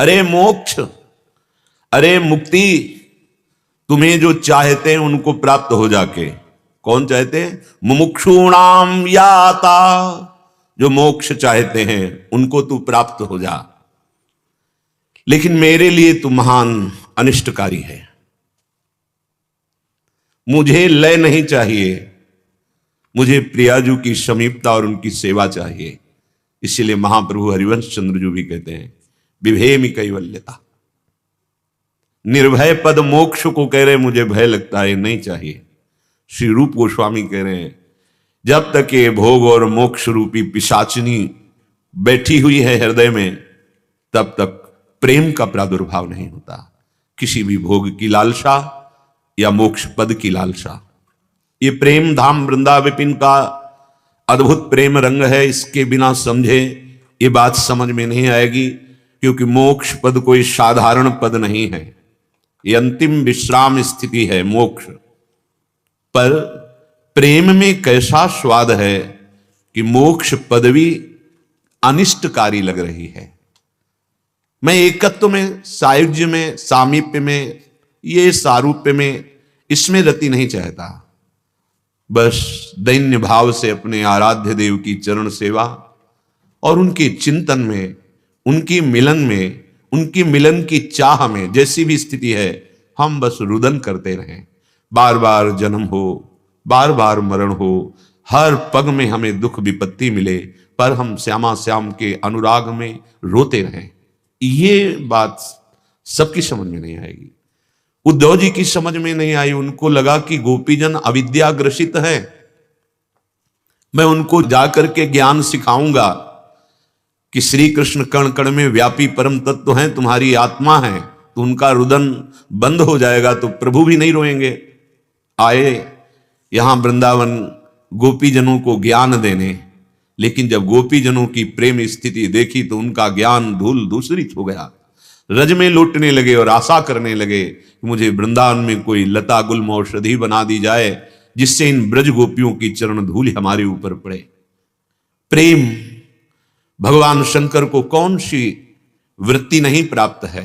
अरे मोक्ष, अरे मुक्ति, तुम्हें जो चाहते हैं उनको प्राप्त हो जाके। कौन चाहते हैं? मुमुक्षुणाम याता, जो मोक्ष चाहते हैं उनको तू प्राप्त हो जा। लेकिन मेरे लिए तू महान अनिष्टकारी है। मुझे लय नहीं चाहिए, मुझे प्रियाजू की समीपता और उनकी सेवा चाहिए। इसीलिए महाप्रभु हरिवंश चंद्र जी भी कहते हैं विभेमि कैवल्यता। निर्भय पद मोक्ष को कह रहे मुझे भय लगता है, नहीं चाहिए। श्री रूप गोस्वामी कह रहे हैं जब तक ये भोग और मोक्ष रूपी पिशाचिनी बैठी हुई है हृदय में, तब तक प्रेम का प्रादुर्भाव नहीं होता। किसी भी भोग की लालसा या मोक्ष पद की लालसा, ये प्रेम धाम वृंदा विपिन का अद्भुत प्रेम रंग है। इसके बिना समझे ये बात समझ में नहीं आएगी, क्योंकि मोक्ष पद कोई साधारण पद नहीं है। ये अंतिम विश्राम स्थिति है मोक्ष। पर प्रेम में कैसा स्वाद है कि मोक्ष पदवी अनिष्टकारी लग रही है। मैं एकत्व में, सायुज्य में, सामीप्य में, ये सारूप्य में, इसमें रति नहीं चाहता। बस दैन्य भाव से अपने आराध्य देव की चरण सेवा और उनके चिंतन में, उनकी मिलन में, उनकी मिलन की चाह में, जैसी भी स्थिति है हम बस रुदन करते रहें। बार बार जन्म हो, बार बार मरण हो, हर पग में हमें दुख विपत्ति मिले, पर हम श्यामा श्याम के अनुराग में रोते रहें। ये बात सबकी समझ में नहीं आएगी। उद्धव जी की समझ में नहीं आई। उनको लगा कि गोपीजन अविद्याग्रसित है, मैं उनको जाकर के ज्ञान सिखाऊंगा कि श्री कृष्ण कण कण में व्यापी परम तत्व हैं, तुम्हारी आत्मा है, तो उनका रुदन बंद हो जाएगा, तो प्रभु भी नहीं रोएंगे। आए यहां वृंदावन गोपीजनों को ज्ञान देने, लेकिन जब गोपीजनों की प्रेम स्थिति देखी तो उनका ज्ञान धूल दूसरित हो गया। रज में लौटने लगे और आशा करने लगे कि मुझे वृंदावन में कोई लता गुल्म औषधि बना दी जाए जिससे इन ब्रज गोपियों की चरण धूल हमारे ऊपर पड़े। प्रेम, भगवान शंकर को कौन सी वृत्ति नहीं प्राप्त है,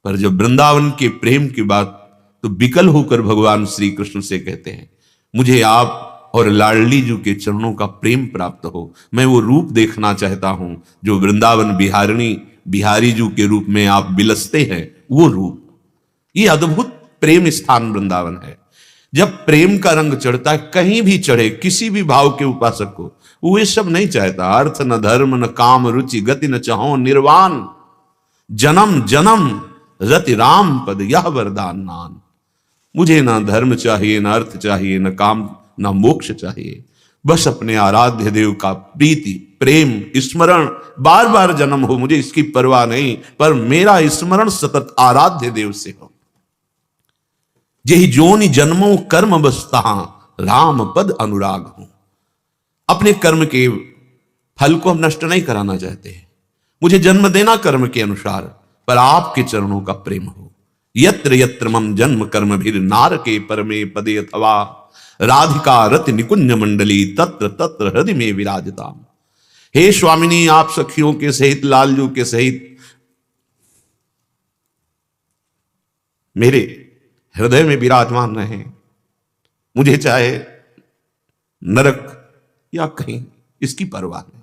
पर जब वृंदावन के प्रेम की बात, तो विकल होकर भगवान श्री कृष्ण से कहते हैं मुझे आप और लाडली जी के चरणों का प्रेम प्राप्त हो। मैं वो रूप देखना चाहता हूं जो वृंदावन बिहारिणी बिहारी जी के रूप में आप बिलसते हैं, वो रूप। ये अद्भुत प्रेम स्थान वृंदावन है। जब प्रेम का रंग चढ़ता है, कहीं भी चढ़े, किसी भी भाव के उपासक को, वो ये सब नहीं चाहता। अर्थ न धर्म न काम रुचि गति न चाहो निर्वाण, जन्म जन्म रति राम पद यह वरदान नान। मुझे ना धर्म चाहिए, ना अर्थ चाहिए, न काम, ना मोक्ष चाहिए। बस अपने आराध्य देव का प्रीति, प्रेम, स्मरण, बार बार जन्म हो, मुझे इसकी परवाह नहीं, पर मेरा स्मरण सतत आराध्य देव से हो। यही जोनि जन्मों कर्म बसता राम पद अनुराग हो। अपने कर्म के फल को हम नष्ट नहीं कराना चाहते, मुझे जन्म देना कर्म के अनुसार, पर आपके चरणों का प्रेम हो। यत्र यत्र मम जन्म कर्म भीर नार के परमे पदे अथवा राधिका रति निकुंज मंडली तत्र तत्र हृदय में विराजता। हे स्वामिनी, आप सखियों के सहित, लालजू के सहित मेरे हृदय में विराजमान रहे। मुझे चाहे नरक या कहीं, इसकी परवाह नहीं।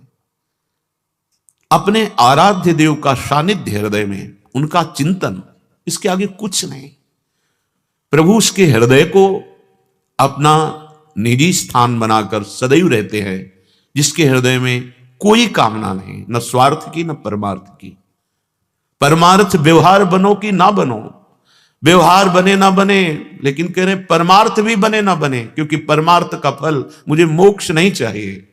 अपने आराध्य देव का सानिध्य हृदय में, उनका चिंतन, इसके आगे कुछ नहीं। प्रभु उसके हृदय को अपना निजी स्थान बनाकर सदैव रहते हैं, जिसके हृदय में कोई कामना नहीं, न स्वार्थ की न परमार्थ की। परमार्थ व्यवहार बनो कि ना बनो, व्यवहार बने ना बने, लेकिन कह रहे परमार्थ भी बने ना बने, क्योंकि परमार्थ का फल मुझे मोक्ष नहीं चाहिए,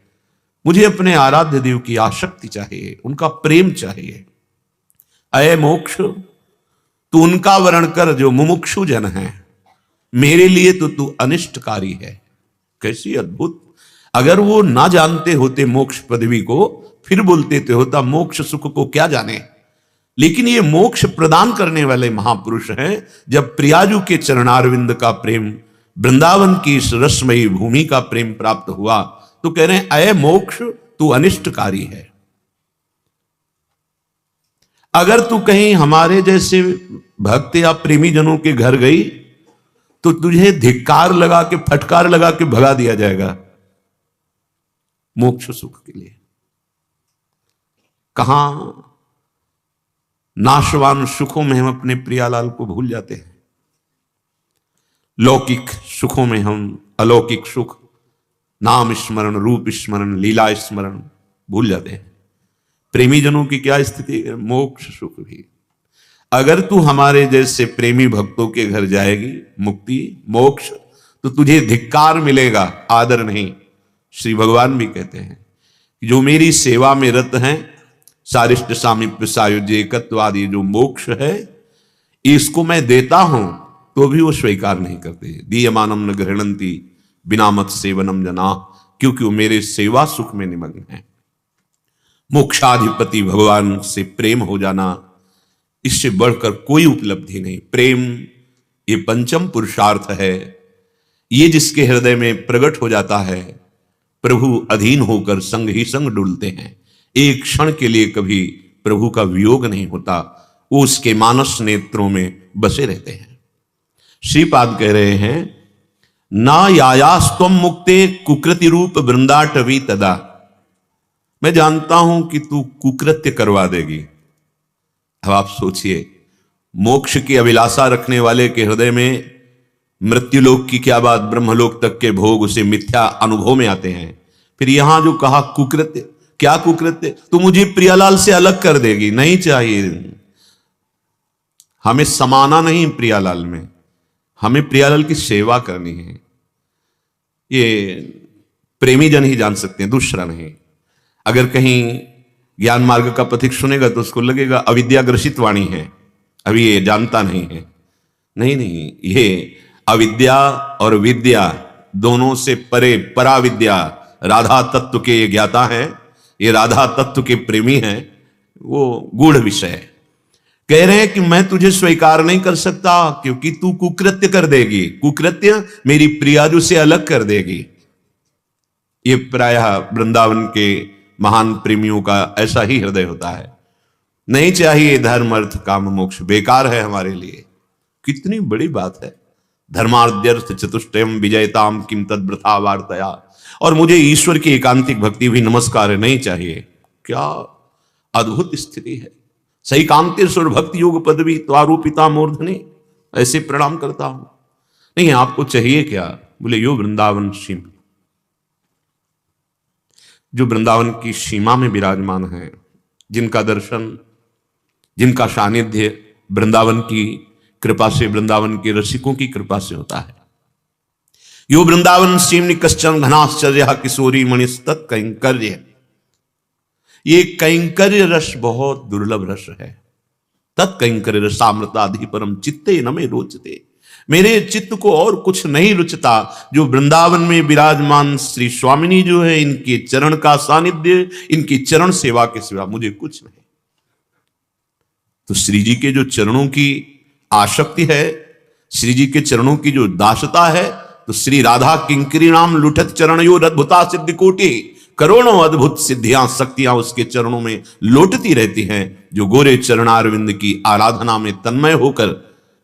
मुझे अपने आराध्य देव की आसक्ति चाहिए, उनका प्रेम चाहिए। अय मोक्ष, तू उनका वर्ण कर जो मुमुक्षु जन है, मेरे लिए तो तू अनिष्टकारी है। कैसी अद्भुत! अगर वो ना जानते होते मोक्ष पदवी को, फिर बोलते तो होता मोक्ष सुख को क्या जाने। लेकिन ये मोक्ष प्रदान करने वाले महापुरुष हैं। जब प्रियाजू के चरणारविंद का प्रेम, वृंदावन की इस रसमयी भूमि का प्रेम प्राप्त हुआ, तो कह रहे हैं अय मोक्ष, तू अनिष्टकारी है। अगर तू कहीं हमारे जैसे भक्त या प्रेमी जनों के घर गई तो तुझे धिक्कार लगा के, फटकार लगा के भगा दिया जाएगा मोक्ष सुख के लिए। कहां नाशवान सुखों में हम अपने प्रियालाल को भूल जाते हैं, लौकिक सुखों में हम अलौकिक सुख, नाम स्मरण, रूप स्मरण, लीला स्मरण भूल जाते हैं। प्रेमी जनों की क्या स्थिति है? मोक्ष सुख भी। अगर तू हमारे जैसे प्रेमी भक्तों के घर जाएगी, मुक्ति मोक्ष, तो तुझे धिक्कार मिलेगा, आदर नहीं। श्री भगवान भी कहते हैं जो मेरी सेवा में रत हैं, सारिष्ट सामीप्य सायुज्य एकत्व आदि जो मोक्ष है, इसको मैं देता हूं तो भी वो स्वीकार नहीं करते। दीयमानम न गृहणंती बिना मत सेवनम जना, क्योंकि वो मेरे सेवा सुख में निमग्न है। मोक्षाधिपति भगवान से प्रेम हो जाना, इससे बढ़कर कोई उपलब्धि नहीं। प्रेम ये पंचम पुरुषार्थ है। ये जिसके हृदय में प्रकट हो जाता है, प्रभु अधीन होकर संग ही संग डुलते हैं। एक क्षण के लिए कभी प्रभु का वियोग नहीं होता, वो उसके मानस नेत्रों में बसे रहते हैं। श्रीपाद कह रहे हैं ना यायास्तम मुक्ते कुकृति रूप वृंदाटवी तदा। मैं जानता हूं कि तू कुकृत्य करवा देगी। अब आप सोचिए, मोक्ष की अभिलाषा रखने वाले के हृदय में मृत्युलोक की क्या बात, ब्रह्मलोक तक के भोग उसे मिथ्या अनुभव में आते हैं। फिर यहां जो कहा कुकृत्य, क्या कुकृत्य? तू मुझे प्रियालाल से अलग कर देगी, नहीं चाहिए। हमें समाना नहीं प्रियालाल में, हमें प्रियालाल की सेवा करनी है। ये प्रेमी जन ही जान सकते हैं, दूसरा नहीं। अगर कहीं ज्ञान मार्ग का पथिक सुनेगा तो उसको लगेगा अविद्या ग्रसित वाणी है, अभी ये जानता नहीं है। नहीं नहीं, ये अविद्या और विद्या दोनों से परे पराविद्या, राधा तत्व के ये ज्ञाता हैं, ये राधा तत्व के प्रेमी हैं, वो गूढ़ विषय है। कह रहे हैं कि मैं तुझे स्वीकार नहीं कर सकता क्योंकि तू कुकृत्य कर देगी। कुकृत्य मेरी प्रियाजू से अलग कर देगी। ये प्रायः वृंदावन के महान प्रेमियों का ऐसा ही हृदय होता है। नहीं चाहिए धर्म अर्थ काम मोक्ष, बेकार है हमारे लिए। कितनी बड़ी बात है, धर्माद्यर्थ चतुष्टयम विजयताम किम तद्वृथा वार्तया। और मुझे ईश्वर की एकांतिक भक्ति भी नमस्कार नहीं चाहिए। क्या अद्भुत स्थिति है। सही कांतेश्वर भक्ति योग पदवी त्वारूपिता मूर्धनि, ऐसे प्रणाम करता हूं। नहीं, आपको चाहिए क्या? बोले यो वृंदावन सीमा, जो वृंदावन की सीमा में विराजमान है, जिनका दर्शन, जिनका सानिध्य वृंदावन की कृपा से, वृंदावन के रसिकों की कृपा से होता है। यो वृंदावन सीमनि कश्चन घनाश्चर्य किशोरी मणिस्तत् कैंकर्य। ये कैंकर्य रस बहुत दुर्लभ रस है। तत्कैंकर्य रसामृताधिपरम चित्ते न में रोचते। मेरे चित्त को और कुछ नहीं रुचता। जो वृंदावन में विराजमान श्री स्वामिनी जो है, इनके चरण का सानिध्य, इनकी चरण सेवा के सिवा मुझे कुछ नहीं। तो श्री जी के जो चरणों की आसक्ति है, श्री जी के चरणों की जो दासता है, तो श्री राधा किंकरी नाम लुठत चरण यो अद्भुता सिद्धि कोटि। करोड़ों अद्भुत सिद्धियां शक्तियां उसके चरणों में लौटती रहती हैं। जो गोरे चरणारविंद की आराधना में तन्मय होकर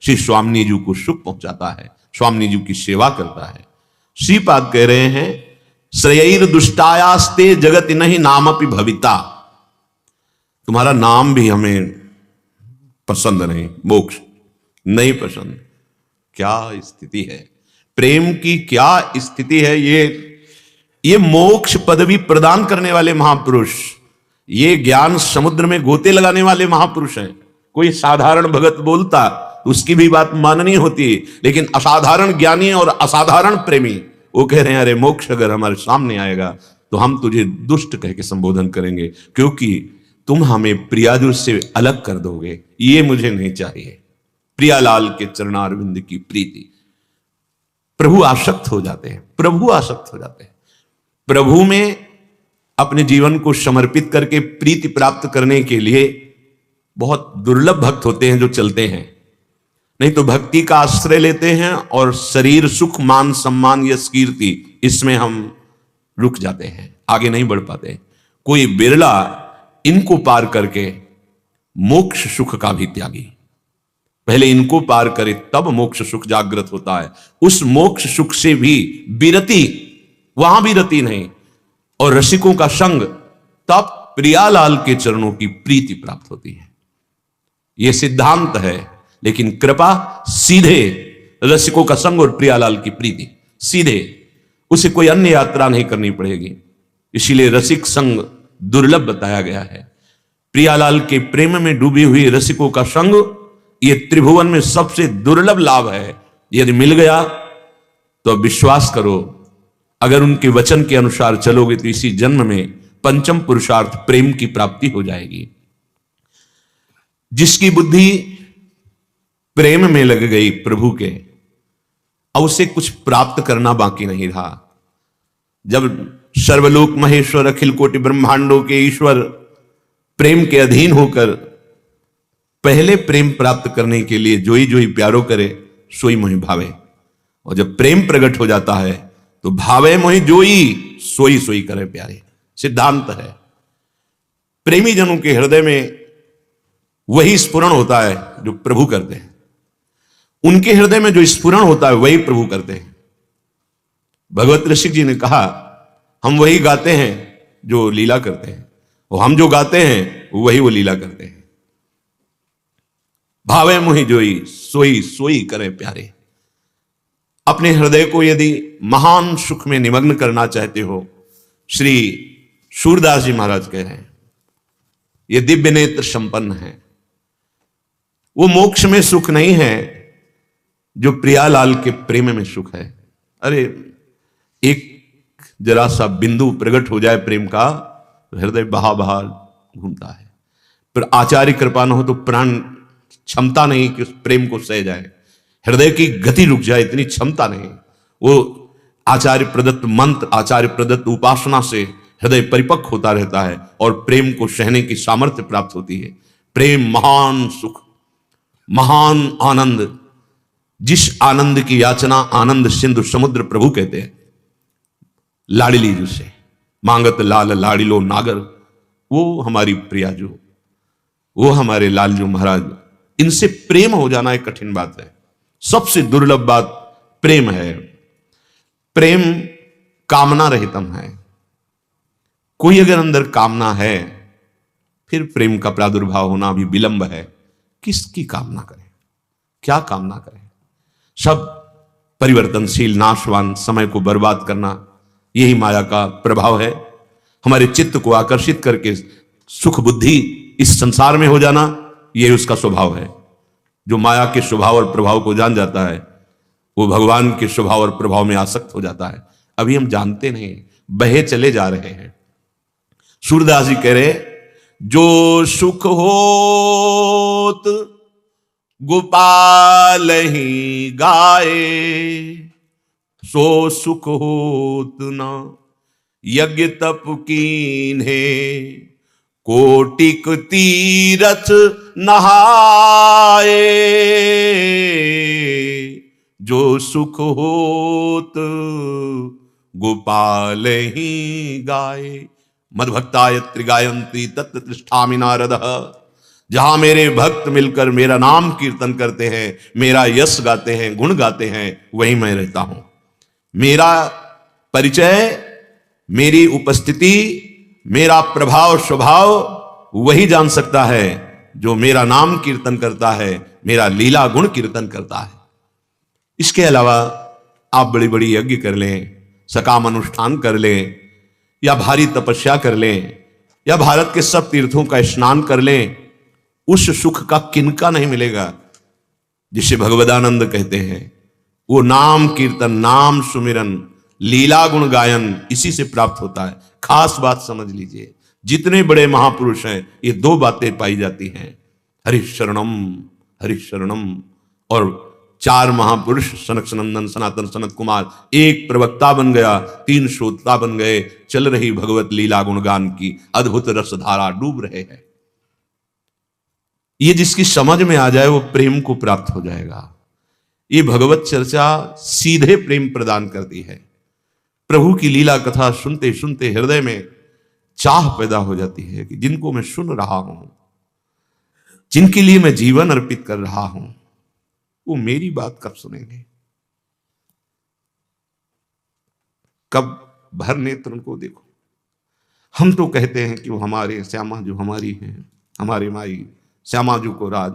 श्री स्वामिनी जी को सुख पहुंचाता है, स्वामिनी जी की सेवा करता है। श्रीपाद कह रहे हैं श्रेयर दुष्टायास्ते जगत नहीं नामपि भविता। तुम्हारा नाम भी हमें पसंद नहीं, मोक्ष नहीं पसंद। क्या स्थिति है, प्रेम की क्या स्थिति है। ये मोक्ष पदवी प्रदान करने वाले महापुरुष, ये ज्ञान समुद्र में गोते लगाने वाले महापुरुष हैं। कोई साधारण भगत बोलता तो उसकी भी बात माननी होती, लेकिन असाधारण ज्ञानी और असाधारण प्रेमी वो कह रहे हैं अरे मोक्ष अगर हमारे सामने आएगा तो हम तुझे दुष्ट कह के संबोधन करेंगे, क्योंकि तुम हमें प्रियाजू से अलग कर दोगे। ये मुझे नहीं चाहिए। प्रियालाल के चरणारविंद की प्रीति, प्रभु आसक्त हो जाते हैं, प्रभु आसक्त हो जाते हैं। प्रभु में अपने जीवन को समर्पित करके प्रीति प्राप्त करने के लिए बहुत दुर्लभ भक्त होते हैं जो चलते हैं। नहीं तो भक्ति का आश्रय लेते हैं और शरीर सुख, मान सम्मान, यश कीर्ति, इसमें हम रुक जाते हैं, आगे नहीं बढ़ पाते। कोई बिरला इनको पार करके मोक्ष सुख का भी त्यागी। पहले इनको पार करे तब मोक्ष सुख जागृत होता है। उस मोक्ष सुख से भी विरति, वहां भी रति नहीं, और रसिकों का संग, तब प्रियालाल के चरणों की प्रीति प्राप्त होती है। यह सिद्धांत है। लेकिन कृपा सीधे रसिकों का संग और प्रियालाल की प्रीति, सीधे, उसे कोई अन्य यात्रा नहीं करनी पड़ेगी। इसीलिए रसिक संग दुर्लभ बताया गया है। प्रियालाल के प्रेम में डूबी हुई रसिकों का संग ये त्रिभुवन में सबसे दुर्लभ लाभ है। यदि मिल गया तो विश्वास करो, अगर उनके वचन के अनुसार चलोगे तो इसी जन्म में पंचम पुरुषार्थ प्रेम की प्राप्ति हो जाएगी। जिसकी बुद्धि प्रेम में लग गई प्रभु के, अब उसे कुछ प्राप्त करना बाकी नहीं रहा। जब सर्वलोक महेश्वर अखिल कोटि ब्रह्मांडों के ईश्वर प्रेम के अधीन होकर पहले प्रेम प्राप्त करने के लिए जोई जोई प्यारो करे सोई मोहि भावे, और जब प्रेम प्रकट हो जाता है तो भावे मोहि जोई सोई सोई करे प्यारे। सिद्धांत है। प्रेमी जनों के हृदय में वही स्फुरण होता है जो प्रभु करते हैं। उनके हृदय में जो स्फुरण होता है वही प्रभु करते हैं। भगवत ऋषि जी ने कहा, हम वही गाते हैं जो लीला करते हैं, और हम जो गाते हैं वही वो लीला करते हैं। भावे मोहि जोई सोई सोई करे प्यारे। अपने हृदय को यदि महान सुख में निमग्न करना चाहते हो, श्री सूरदास जी महाराज कह रहे हैं, ये दिव्य नेत्र संपन्न है। वो मोक्ष में सुख नहीं है जो प्रियालाल के प्रेम में सुख है। अरे एक जरा सा बिंदु प्रकट हो जाए प्रेम का, हृदय बहा बहा घूमता है। पर आचार्य कृपा न हो तो प्राण क्षमता नहीं कि उस प्रेम को सह जाए, हृदय की गति रुक जाए, इतनी क्षमता नहीं। वो आचार्य प्रदत्त मंत्र, आचार्य प्रदत्त उपासना से हृदय परिपक्व होता रहता है और प्रेम को सहने की सामर्थ्य प्राप्त होती है। प्रेम महान सुख, महान आनंद, जिस आनंद की याचना आनंद सिंधु समुद्र प्रभु कहते हैं। लाडली जिसे मांगत लाल लाडिलो नागर, वो हमारी प्रियाजू, वो हमारे लालजू महाराज, इनसे प्रेम हो जाना एक कठिन बात है। सबसे दुर्लभ बात प्रेम है। प्रेम कामना रहितम है। कोई अगर अंदर कामना है फिर प्रेम का प्रादुर्भाव होना भी विलंब है। किसकी कामना करें, क्या कामना करें? सब परिवर्तनशील, नाशवान, समय को बर्बाद करना, यही माया का प्रभाव है। हमारे चित्त को आकर्षित करके सुख बुद्धि इस संसार में हो जाना, यही उसका स्वभाव है। जो माया के स्वभाव और प्रभाव को जान जाता है वो भगवान के स्वभाव और प्रभाव में आसक्त हो जाता है। अभी हम जानते नहीं, बहे चले जा रहे हैं। सूरदास जी कह रहे, जो सुख होत गोपाल ही गाए, सो सुख होत न यज्ञ तप कीन्हे, कोटिक तीरथ नहाए, जो सुख होत गोपाल ही गाए। मद्भक्ताय त्रिगायन्ति तत्र तिष्ठामि नारदः। जहां मेरे भक्त मिलकर मेरा नाम कीर्तन करते हैं, मेरा यश गाते हैं, गुण गाते हैं, वहीं मैं रहता हूं। मेरा परिचय, मेरी उपस्थिति, मेरा प्रभाव स्वभाव वही जान सकता है जो मेरा नाम कीर्तन करता है, मेरा लीला गुण कीर्तन करता है। इसके अलावा आप बड़ी बड़ी यज्ञ कर लें, सकाम अनुष्ठान कर लें, या भारी तपस्या कर लें, या भारत के सब तीर्थों का स्नान कर लें, उस सुख का किनका नहीं मिलेगा जिसे भगवदानंद कहते हैं। वो नाम कीर्तन, नाम सुमिरन, लीला गुण गायन, इसी से प्राप्त होता है। खास बात समझ लीजिए, जितने बड़े महापुरुष हैं ये दो बातें पाई जाती हैं, हरिशरणम हरिशरणम। और चार महापुरुष सनक सनंदन सनातन सनत कुमार, एक प्रवक्ता बन गया, तीन श्रोता बन गए, चल रही भगवत लीला गुणगान की अद्भुत रसधारा डूब रहे हैं। ये जिसकी समझ में आ जाए वो प्रेम को प्राप्त हो जाएगा। ये भगवत चर्चा सीधे प्रेम प्रदान करती है। प्रभु की लीला कथा सुनते सुनते हृदय में चाह पैदा हो जाती है कि जिनको मैं सुन रहा हूं जिनके लिए मैं जीवन अर्पित कर रहा हूं, वो मेरी बात कब सुनेंगे? कब भर नेत्र उनको देखो। हम तो कहते हैं कि वो हमारे श्यामा जो हमारी हैं, हमारे माई श्यामा जो को राज,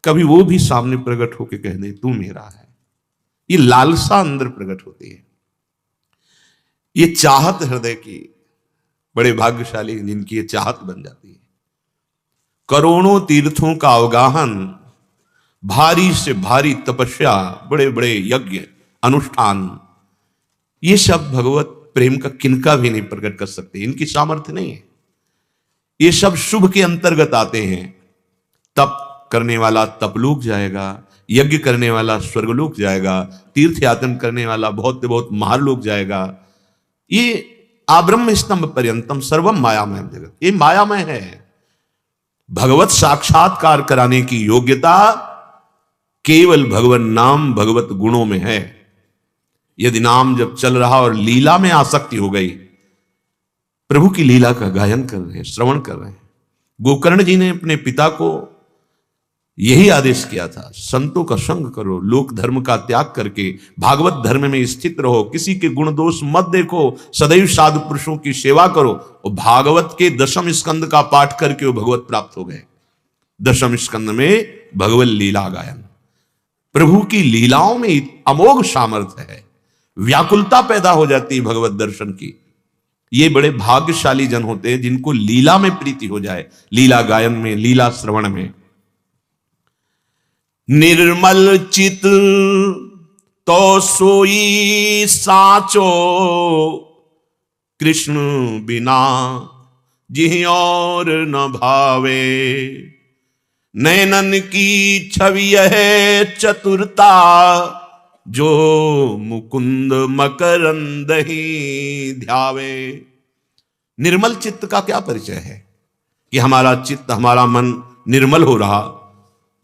कभी वो भी सामने प्रकट होके कह दे तू मेरा है। ये लालसा अंदर प्रकट होती है, ये चाहत हृदय की। बड़े भाग्यशाली जिनकी ये चाहत बन जाती है। करोड़ों तीर्थों का अवगाहन, भारी से भारी तपस्या, बड़े बड़े यज्ञ अनुष्ठान, ये सब भगवत प्रेम का किनका भी नहीं प्रकट कर सकते, इनकी सामर्थ्य नहीं है। ये सब शुभ के अंतर्गत आते हैं। तप करने वाला तपलोक जाएगा, यज्ञ करने वाला स्वर्गलोक जाएगा, तीर्थ यात्रा करने वाला बहुत बहुत महारलोक जाएगा। ये आब्रह्म स्तंभ पर्यंतम सर्वम मायामय जगत, ये मायामय है। भगवत साक्षात्कार कराने की योग्यता केवल भगवत नाम भगवत गुणों में है। यदि नाम जब चल रहा और लीला में आसक्ति हो गई, प्रभु की लीला का गायन कर रहे हैं, श्रवण कर रहे हैं। गोकर्ण जी ने अपने पिता को यही आदेश किया था, संतों का संग करो, लोक धर्म का त्याग करके भागवत धर्म में स्थित रहो, किसी के गुण दोष मत देखो, सदैव साधु पुरुषों की सेवा करो। और भागवत के दशम स्कंद का पाठ करके वो भगवत प्राप्त हो गए। दशम स्कंद में भगवत लीला गायन, प्रभु की लीलाओं में अमोघ सामर्थ्य है, व्याकुलता पैदा हो जाती है भगवत दर्शन की। ये बड़े भाग्यशाली जन होते हैं जिनको लीला में प्रीति हो जाए, लीला गायन में, लीला श्रवण में। निर्मल चित तो सोई साचो, कृष्ण बिना जिहि और न भावे। नैनन की छवि है चतुरता, जो मुकुंद मकरंद ही ध्यावे। निर्मल चित्त का क्या परिचय है कि हमारा चित्त, हमारा मन निर्मल हो रहा।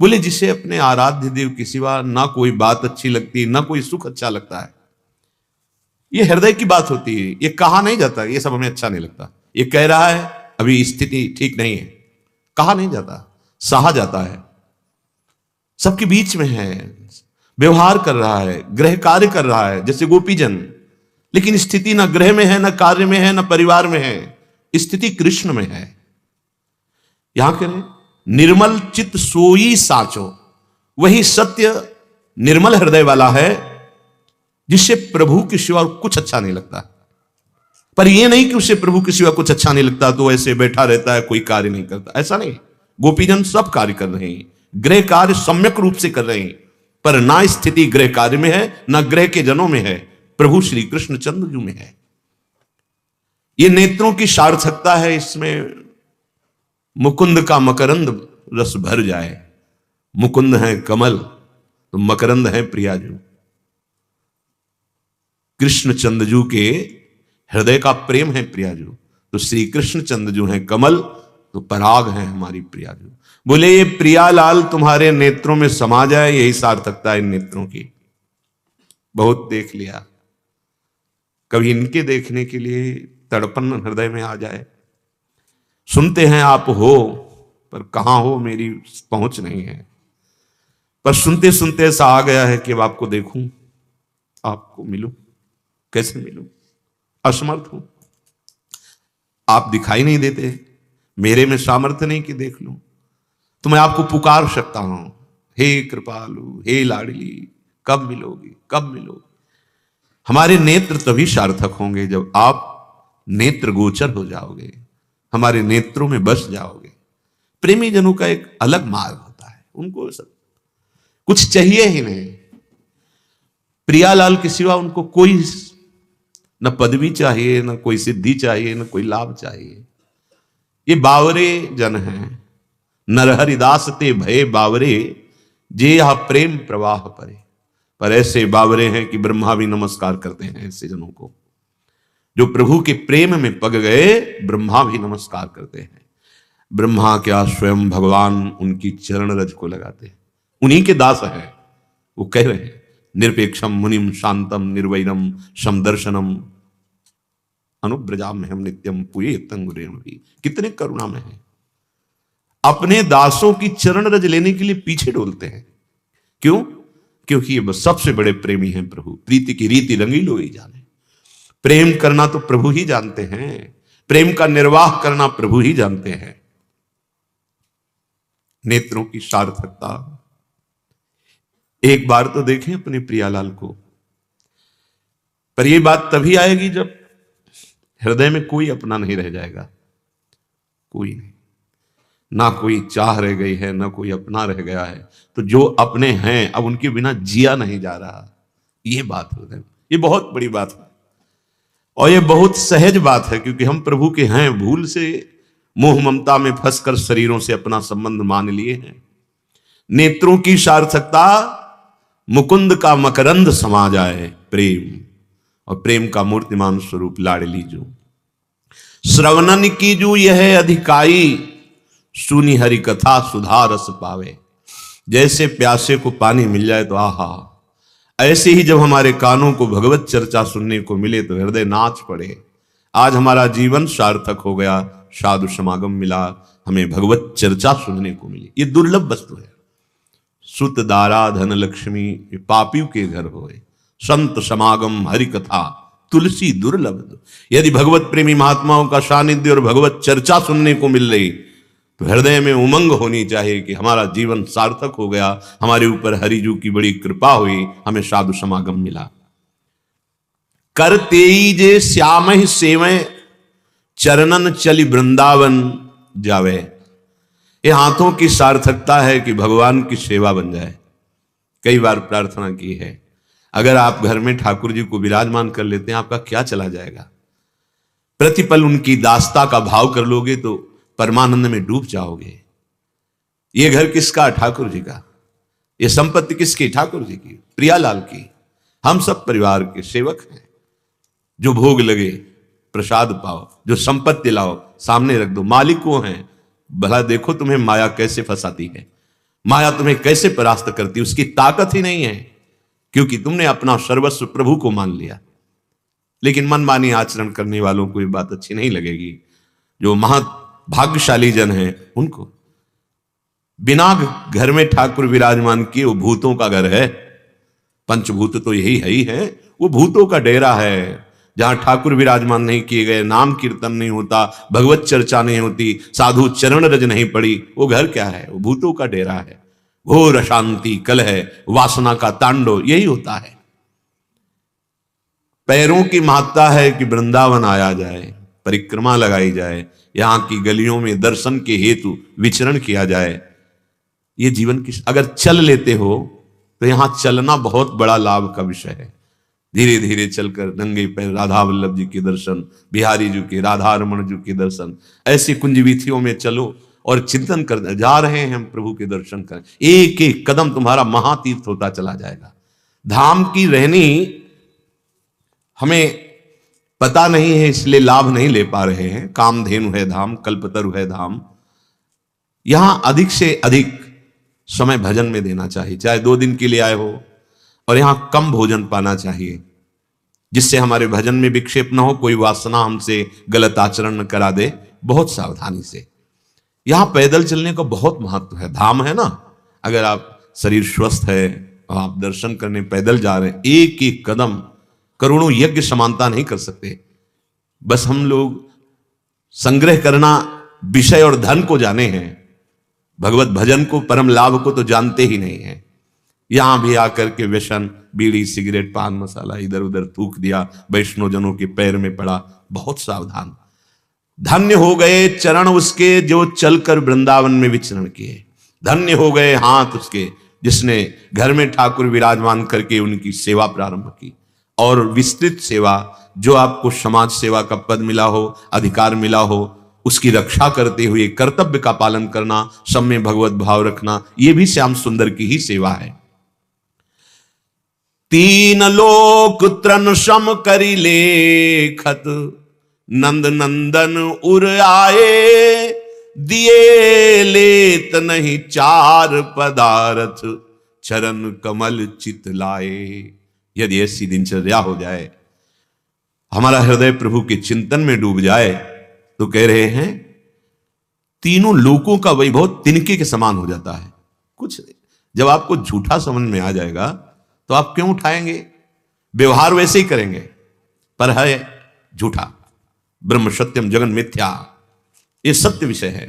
बोले जिसे अपने आराध्य देव के सिवा ना कोई बात अच्छी लगती, ना कोई सुख अच्छा लगता है। ये हृदय की बात होती है, ये कहा नहीं जाता ये सब हमें अच्छा नहीं लगता। ये कह रहा है अभी स्थिति ठीक नहीं है, कहा नहीं जाता, सहा जाता है। सबके बीच में है, व्यवहार कर रहा है, गृह कार्य कर रहा है जैसे गोपीजन, लेकिन स्थिति ना गृह में है, ना कार्य में है, ना परिवार में है, स्थिति कृष्ण में है। यहां करें निर्मल चित्त सोई साचो, वही सत्य निर्मल हृदय वाला है जिससे प्रभु के सिवा कुछ अच्छा नहीं लगता। पर यह नहीं कि उसे प्रभु के सिवा कुछ अच्छा नहीं लगता तो ऐसे बैठा रहता है, कोई कार्य नहीं करता, ऐसा नहीं। गोपीजन सब कार्य कर रहे हैं, गृह कार्य सम्यक रूप से कर रहे हैं, पर ना स्थिति गृह कार्य में है, ना गृह के जनों में है, प्रभु श्री कृष्ण चंद्र जी में है। ये नेत्रों की सार्थकता है, इसमें मुकुंद का मकरंद रस भर जाए। मुकुंद है कमल तो मकरंद है प्रियाजू। कृष्ण चंद्रजू के हृदय का प्रेम है प्रियाजू, तो श्री कृष्ण चंद्रजू है कमल, तो पराग है हमारी प्रियाजू। बोले ये प्रियालाल तुम्हारे नेत्रों में समा जाए, यही सार्थकता है इन नेत्रों की। बहुत देख लिया, कभी इनके देखने के लिए तड़पन हृदय में आ जाए। सुनते हैं आप हो, पर कहां हो मेरी पहुंच नहीं है। पर सुनते सुनते ऐसा आ गया है कि अब आपको देखूं, आपको मिलूं, कैसे मिलूं, असमर्थ हूं। आप दिखाई नहीं देते, मेरे में सामर्थ्य नहीं कि देख लूं, तो मैं आपको पुकार सकता हूं, हे कृपालु, हे लाडली, कब मिलोगी, कब मिलोगी। हमारे नेत्र तभी सार्थक होंगे जब आप नेत्र गोचर हो जाओगे, हमारे नेत्रों में बस जाओगे। प्रेमी जनों का एक अलग मार्ग होता है, उनको सब कुछ चाहिए ही नहीं। प्रियालाल के सिवा उनको कोई न पदवी चाहिए, न कोई सिद्धि चाहिए, न कोई लाभ चाहिए। ये बावरे जन हैं, नरहरिदास ते भय बावरे, जे यह प्रेम प्रवाह परे। पर ऐसे बावरे हैं कि ब्रह्मा भी नमस्कार करते हैं ऐसे जनों को। जो प्रभु के प्रेम में पग गए, ब्रह्मा भी नमस्कार करते हैं। ब्रह्मा क्या स्वयं भगवान उनकी चरण रज को लगाते हैं, उन्हीं के दास हैं। वो कह रहे हैं निरपेक्षम मुनिम शांतम निर्वैरम समदर्शनम अनुब्रजाम हम नित्यम पुये तंगुरे भी। कितने करुणा में है। अपने दासों की चरण रज लेने के लिए पीछे डोलते हैं। क्यों? क्योंकि ये बस सबसे बड़े प्रेमी हैं प्रभु। प्रीति की रीति रंगीलो ही जाने। प्रेम करना तो प्रभु ही जानते हैं, प्रेम का निर्वाह करना प्रभु ही जानते हैं। नेत्रों की सार्थकता। एक बार तो देखें अपने प्रियालाल को, पर यह बात तभी आएगी जब हृदय में कोई अपना नहीं रह जाएगा। कोई नहीं, ना कोई चाह रह गई है, ना कोई अपना रह गया है। तो जो अपने हैं अब उनके बिना जिया नहीं जा रहा। ये बात हृदय, ये बहुत बड़ी बात है और ये बहुत सहज बात है, क्योंकि हम प्रभु के हैं। भूल से मोह ममता में फंसकर शरीरों से अपना संबंध मान लिए हैं। नेत्रों की सार्थकता, मुकुंद का मकरंद समा जाए प्रेम, और प्रेम का मूर्तिमान स्वरूप लाडली जो। श्रवणन की जो यह अधिकाई, सुनी हरि कथा सुधा रस पावे। जैसे प्यासे को पानी मिल जाए तो आहा, ऐसे ही जब हमारे कानों को भगवत चर्चा सुनने को मिले तो हृदय नाच पड़े। आज हमारा जीवन सार्थक हो गया, साधु समागम मिला, हमें भगवत चर्चा सुनने को मिली। ये दुर्लभ वस्तु है। सुत दारा धन लक्ष्मी पापियों के घर होए, संत समागम हरि कथा तुलसी दुर्लभ। यदि भगवत प्रेमी महात्माओं का सानिध्य और भगवत चर्चा सुनने को मिल रही तो हृदय में उमंग होनी चाहिए कि हमारा जीवन सार्थक हो गया, हमारे ऊपर हरिजू की बड़ी कृपा हुई, हमें साधु समागम मिला। करते ही जे श्याम ही सेवै, चरणन चली वृंदावन जावे। ये हाथों की सार्थकता है कि भगवान की सेवा बन जाए। कई बार प्रार्थना की है, अगर आप घर में ठाकुर जी को विराजमान कर लेते हैं, आपका क्या चला जाएगा। प्रतिपल उनकी दास्ता का भाव कर लोगे तो परमानंद में डूब जाओगे। ये घर किसका? ठाकुर जी का। ये संपत्ति किसकी? ठाकुर जी की, प्रियालाल की। हम सब परिवार के सेवक हैं। जो भोग लगे प्रसाद पाओ, जो संपत्ति लाओ सामने रख दो। मालिक वो हैं। भला देखो तुम्हें माया कैसे फंसाती है, माया तुम्हें कैसे परास्त करती है। उसकी ताकत ही नहीं है, क्योंकि तुमने अपना सर्वस्व प्रभु को मान लिया। लेकिन मनमानी आचरण करने वालों को ये बात अच्छी नहीं लगेगी। जो भाग्यशाली जन हैं उनको बिना घर में ठाकुर विराजमान किए, वो भूतों का घर है। पंचभूत तो यही है ही है, वो भूतों का डेरा है। जहां ठाकुर विराजमान नहीं किए गए, नाम कीर्तन नहीं होता, भगवत चर्चा नहीं होती, साधु चरण रज नहीं पड़ी, वो घर क्या है? वो भूतों का डेरा है। घोर अशांति, कलह, वासना का तांडव यही होता है। पैरों की महत्ता है कि वृंदावन आया जाए, परिक्रमा लगाई जाए, यहां की गलियों में दर्शन के हेतु विचरण किया जाए। ये जीवन की, अगर चल लेते हो तो यहां चलना बहुत बड़ा लाभ का विषय है। धीरे धीरे चलकर नंगे पैर राधा वल्लभ जी के दर्शन, बिहारी जी के, राधा रमण जी के दर्शन, ऐसी कुंज वीथियों में चलो और चिंतन कर जा रहे हैं हम प्रभु के दर्शन करें। एक एक कदम तुम्हारा महातीर्थ होता चला जाएगा। धाम की रहनी हमें पता नहीं है, इसलिए लाभ नहीं ले पा रहे हैं। कामधेनु है धाम, कल्पतरु है धाम। यहां अधिक से अधिक समय भजन में देना चाहिए, चाहे 2 दिन के लिए आए हो, और यहां कम भोजन पाना चाहिए, जिससे हमारे भजन में विक्षेप ना हो, कोई वासना हमसे गलत आचरण न करा दे। बहुत सावधानी से। यहां पैदल चलने का बहुत महत्व है। धाम है ना, अगर आप शरीर स्वस्थ है और आप दर्शन करने पैदल जा रहे हैं, एक एक कदम करोड़ों यज्ञ समानता नहीं कर सकते। बस हम लोग संग्रह करना विषय और धन को जाने हैं, भगवत भजन को, परम लाभ को तो जानते ही नहीं है। यहां भी आकर के व्यसन, बीड़ी, सिगरेट, पान मसाला इधर उधर थूक दिया, वैष्णव जनों के पैर में पड़ा। बहुत सावधान। धन्य हो गए चरण उसके जो चलकर वृंदावन में विचरण किए। धन्य हो गए हाथ उसके जिसने घर में ठाकुर विराजमान करके उनकी सेवा प्रारंभ की। और विस्तृत सेवा, जो आपको समाज सेवा का पद मिला हो, अधिकार मिला हो, उसकी रक्षा करते हुए कर्तव्य का पालन करना, सब में भगवत भाव रखना, यह भी श्याम सुंदर की ही सेवा है। 3 लोक त्रन सम करी लेखत, नंद नंदन उर आए, दिए लेत नहीं 4 पदार्थ, चरण कमल चित लाए। यदि ऐसी दिनचर्या हो जाए, हमारा हृदय प्रभु के चिंतन में डूब जाए, तो कह रहे हैं तीनों लोकों का वैभव तिनके के समान हो जाता है। कुछ जब आपको झूठा समझ में आ जाएगा तो आप क्यों उठाएंगे, व्यवहार वैसे ही करेंगे, पर है झूठा। ब्रह्म सत्यम जगन मिथ्या, ये सत्य विषय है।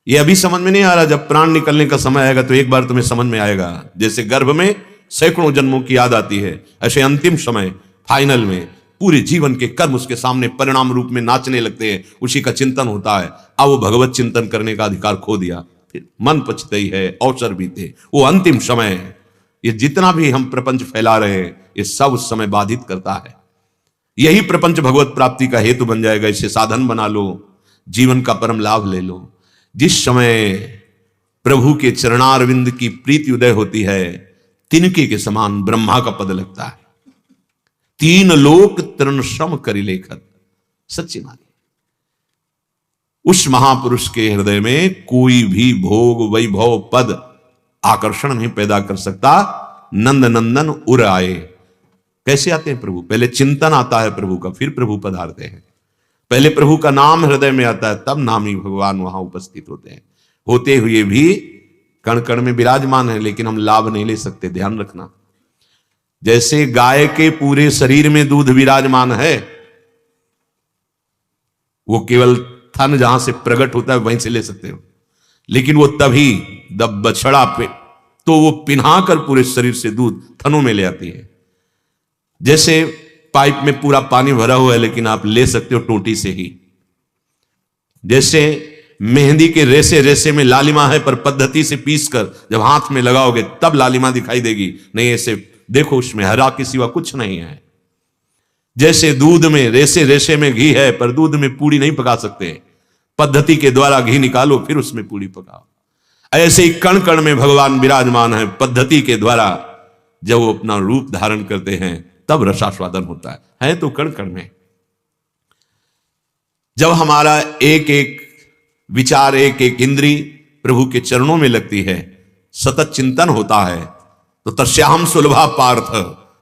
ये अभी समझ में नहीं आ रहा, जब प्राण निकलने का समय आएगा तो एक बार तुम्हें समझ में आएगा। जैसे गर्भ में सैकड़ों जन्मों की याद आती है, ऐसे अंतिम समय फाइनल में पूरे जीवन के कर्म उसके सामने परिणाम रूप में नाचने लगते हैं, उसी का चिंतन होता है। अब वो भगवत चिंतन करने का अधिकार खो दिया, फिर मन पछताई है, अवसर बीते, वो अंतिम समय है। ये जितना भी हम प्रपंच फैला रहे हैं ये सब उस समय बाधित करता है। यही प्रपंच भगवत प्राप्ति का हेतु बन जाएगा। इसे साधन बना लो, जीवन का परम लाभ ले लो। जिस समय प्रभु के चरणारविंद की प्रीति उदय होती है, तिनके के समान ब्रह्मा का पद लगता है। तीन लोक तृण श्रम करि लेखत, सच्ची मानी। उस महापुरुष के हृदय में कोई भी भोग वैभव पद आकर्षण नहीं पैदा कर सकता। नंद नंदन उर आए। कैसे आते हैं प्रभु? पहले चिंतन आता है प्रभु का, फिर प्रभु पधारते हैं। पहले प्रभु का नाम हृदय में आता है, तब नामी भगवान वहां उपस्थित होते हैं। होते हुए भी कण कण में विराजमान है, लेकिन हम लाभ नहीं ले सकते, ध्यान रखना। जैसे गाय के पूरे शरीर में दूध विराजमान है, वो केवल थन जहां से प्रकट होता है वहीं से ले सकते हो, लेकिन वो तभी जब बछड़ा पे तो वो पिन्हा कर पूरे शरीर से दूध थनों में ले आती है। जैसे पाइप में पूरा पानी भरा हुआ है, लेकिन आप ले सकते हो टोटी से ही। जैसे मेहंदी के रेसे रेसे में लालिमा है, पर पद्धति से पीसकर जब हाथ में लगाओगे तब लालिमा दिखाई देगी, नहीं ऐसे देखो उसमें हरा के सिवा कुछ नहीं है। जैसे दूध में रेसे रेसे में घी है, पर दूध में पूड़ी नहीं पका सकते, पद्धति के द्वारा घी निकालो फिर उसमें पूड़ी पकाओ। ऐसे ही कण कण में भगवान विराजमान है, पद्धति के द्वारा जब वो अपना रूप धारण करते हैं तब रसास्वादन होता है तो कण कण में। जब हमारा एक एक विचार, एक एक इंद्री प्रभु के चरणों में लगती है, सतत चिंतन होता है, तो तस्याहम सुलभा पार्थ,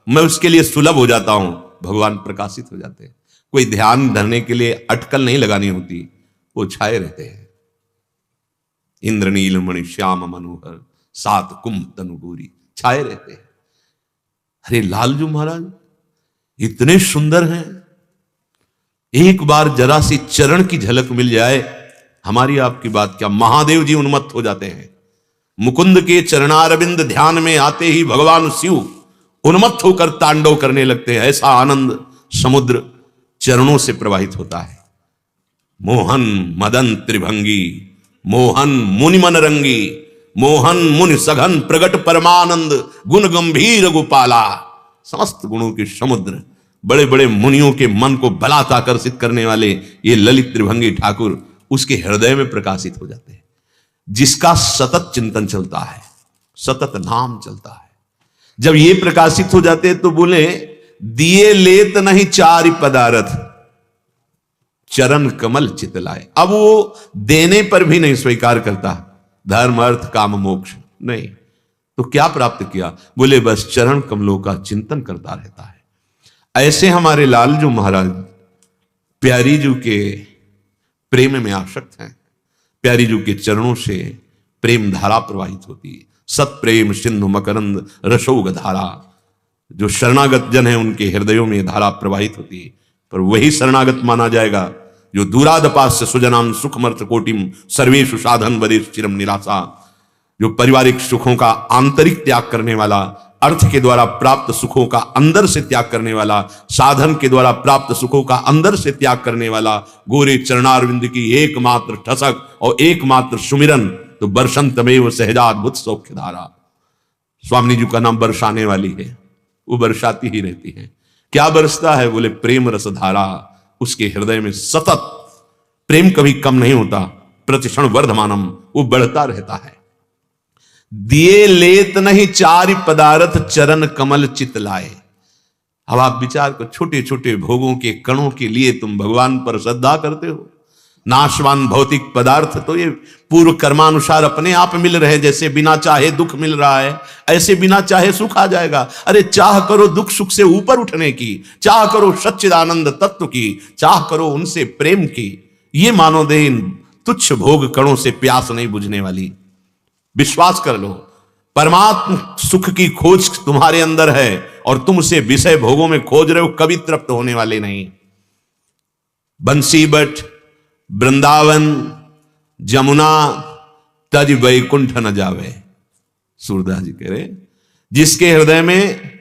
मैं उसके लिए सुलभ हो जाता हूं, भगवान प्रकाशित हो जाते हैं। कोई ध्यान धरने के लिए अटकल नहीं लगानी होती, वो छाए रहते हैं। इंद्रनील मणि श्याम मनोहर सात कुंभ तनुगोरी, छाए रहते हैं। अरे लालजू महाराज इतने सुंदर हैं, एक बार जरा सी चरण की झलक मिल जाए, हमारी आपकी बात क्या, महादेव जी उन्मत्त हो जाते हैं। मुकुंद के चरणारविंद ध्यान में आते ही भगवान शिव उन्मत्त होकर तांडव करने लगते हैं। ऐसा आनंद समुद्र चरणों से प्रवाहित होता है। मोहन मदन त्रिभंगी, मोहन मुनि मन रंगी, मोहन मुनि सघन प्रगट परमानंद, गुण गंभीर गोपाला। समस्त गुणों के समुद्र, बड़े बड़े मुनियों के मन को बलात् आकर्षित करने वाले ये ललित त्रिभंगी ठाकुर उसके हृदय में प्रकाशित हो जाते हैं। जिसका सतत चिंतन चलता है, सतत नाम चलता है, जब ये प्रकाशित हो जाते हैं तो बोले दिए लेत नहीं चारि पदारथ, चरण कमल चितलाए। अब वो देने पर भी नहीं स्वीकार करता, धर्म अर्थ काम मोक्ष नहीं, तो क्या प्राप्त किया? बोले बस चरण कमलों का चिंतन करता रहता है। ऐसे हमारे लालजू महाराज प्यारी जू के प्रेम में आसक्त हैं। प्यारी जू के चरणों से प्रेम धारा प्रवाहित होती है। सत प्रेम सिंधु मकरंद रसोग धारा, जो शरणागत जन है उनके हृदयों में धारा प्रवाहित होती है। पर वही शरणागत माना जाएगा जो दूरादपास्य सुजनाम सुखमर्थ कोटिम सर्वेषु साधन वरेश चिरम निराशा, जो पारिवारिक सुखों का आंतरिक त्याग करने वाला, अर्थ के द्वारा प्राप्त सुखों का अंदर से त्याग करने वाला, साधन के द्वारा प्राप्त सुखों का अंदर से त्याग करने वाला, गोरे चरणारविंद की एकमात्र ठसक और एकमात्र सुमिरन, तो बरसंतमेव सहजाद्भुत सौख्य धारा। स्वामी जी का नाम बरसाने वाली है, वो बरसाती ही रहती है। क्या बरसता है? बोले प्रेम रस धारा। उसके हृदय में सतत प्रेम कभी कम नहीं होता, प्रतिक्षण वर्धमानम, वो बढ़ता रहता है। दिए लेत नहीं चारि पदार्थ, चरण कमल चित लाए। अब आप विचार को, छोटे छोटे भोगों के कणों के लिए तुम भगवान पर श्रद्धा करते हो। नाशवान भौतिक पदार्थ तो ये पूर्व कर्मानुसार अपने आप मिल रहे, जैसे बिना चाहे दुख मिल रहा है, ऐसे बिना चाहे सुख आ जाएगा। अरे चाह करो दुख सुख से ऊपर उठने की, चाह करो सच्चिदानंद तत्व की, चाह करो उनसे प्रेम की। ये मानो दे इन तुच्छ भोग कणों से प्यास नहीं बुझने वाली। विश्वास कर लो, परमात्म सुख की खोज तुम्हारे अंदर है और तुम उसे विषय भोगों में खोज रहे हो, कभी तृप्त होने वाले नहीं। बंसी बट, वृंदावन, जमुना, तज वैकुंठ न जावे। सूरदास जी कह रहे, जिसके हृदय में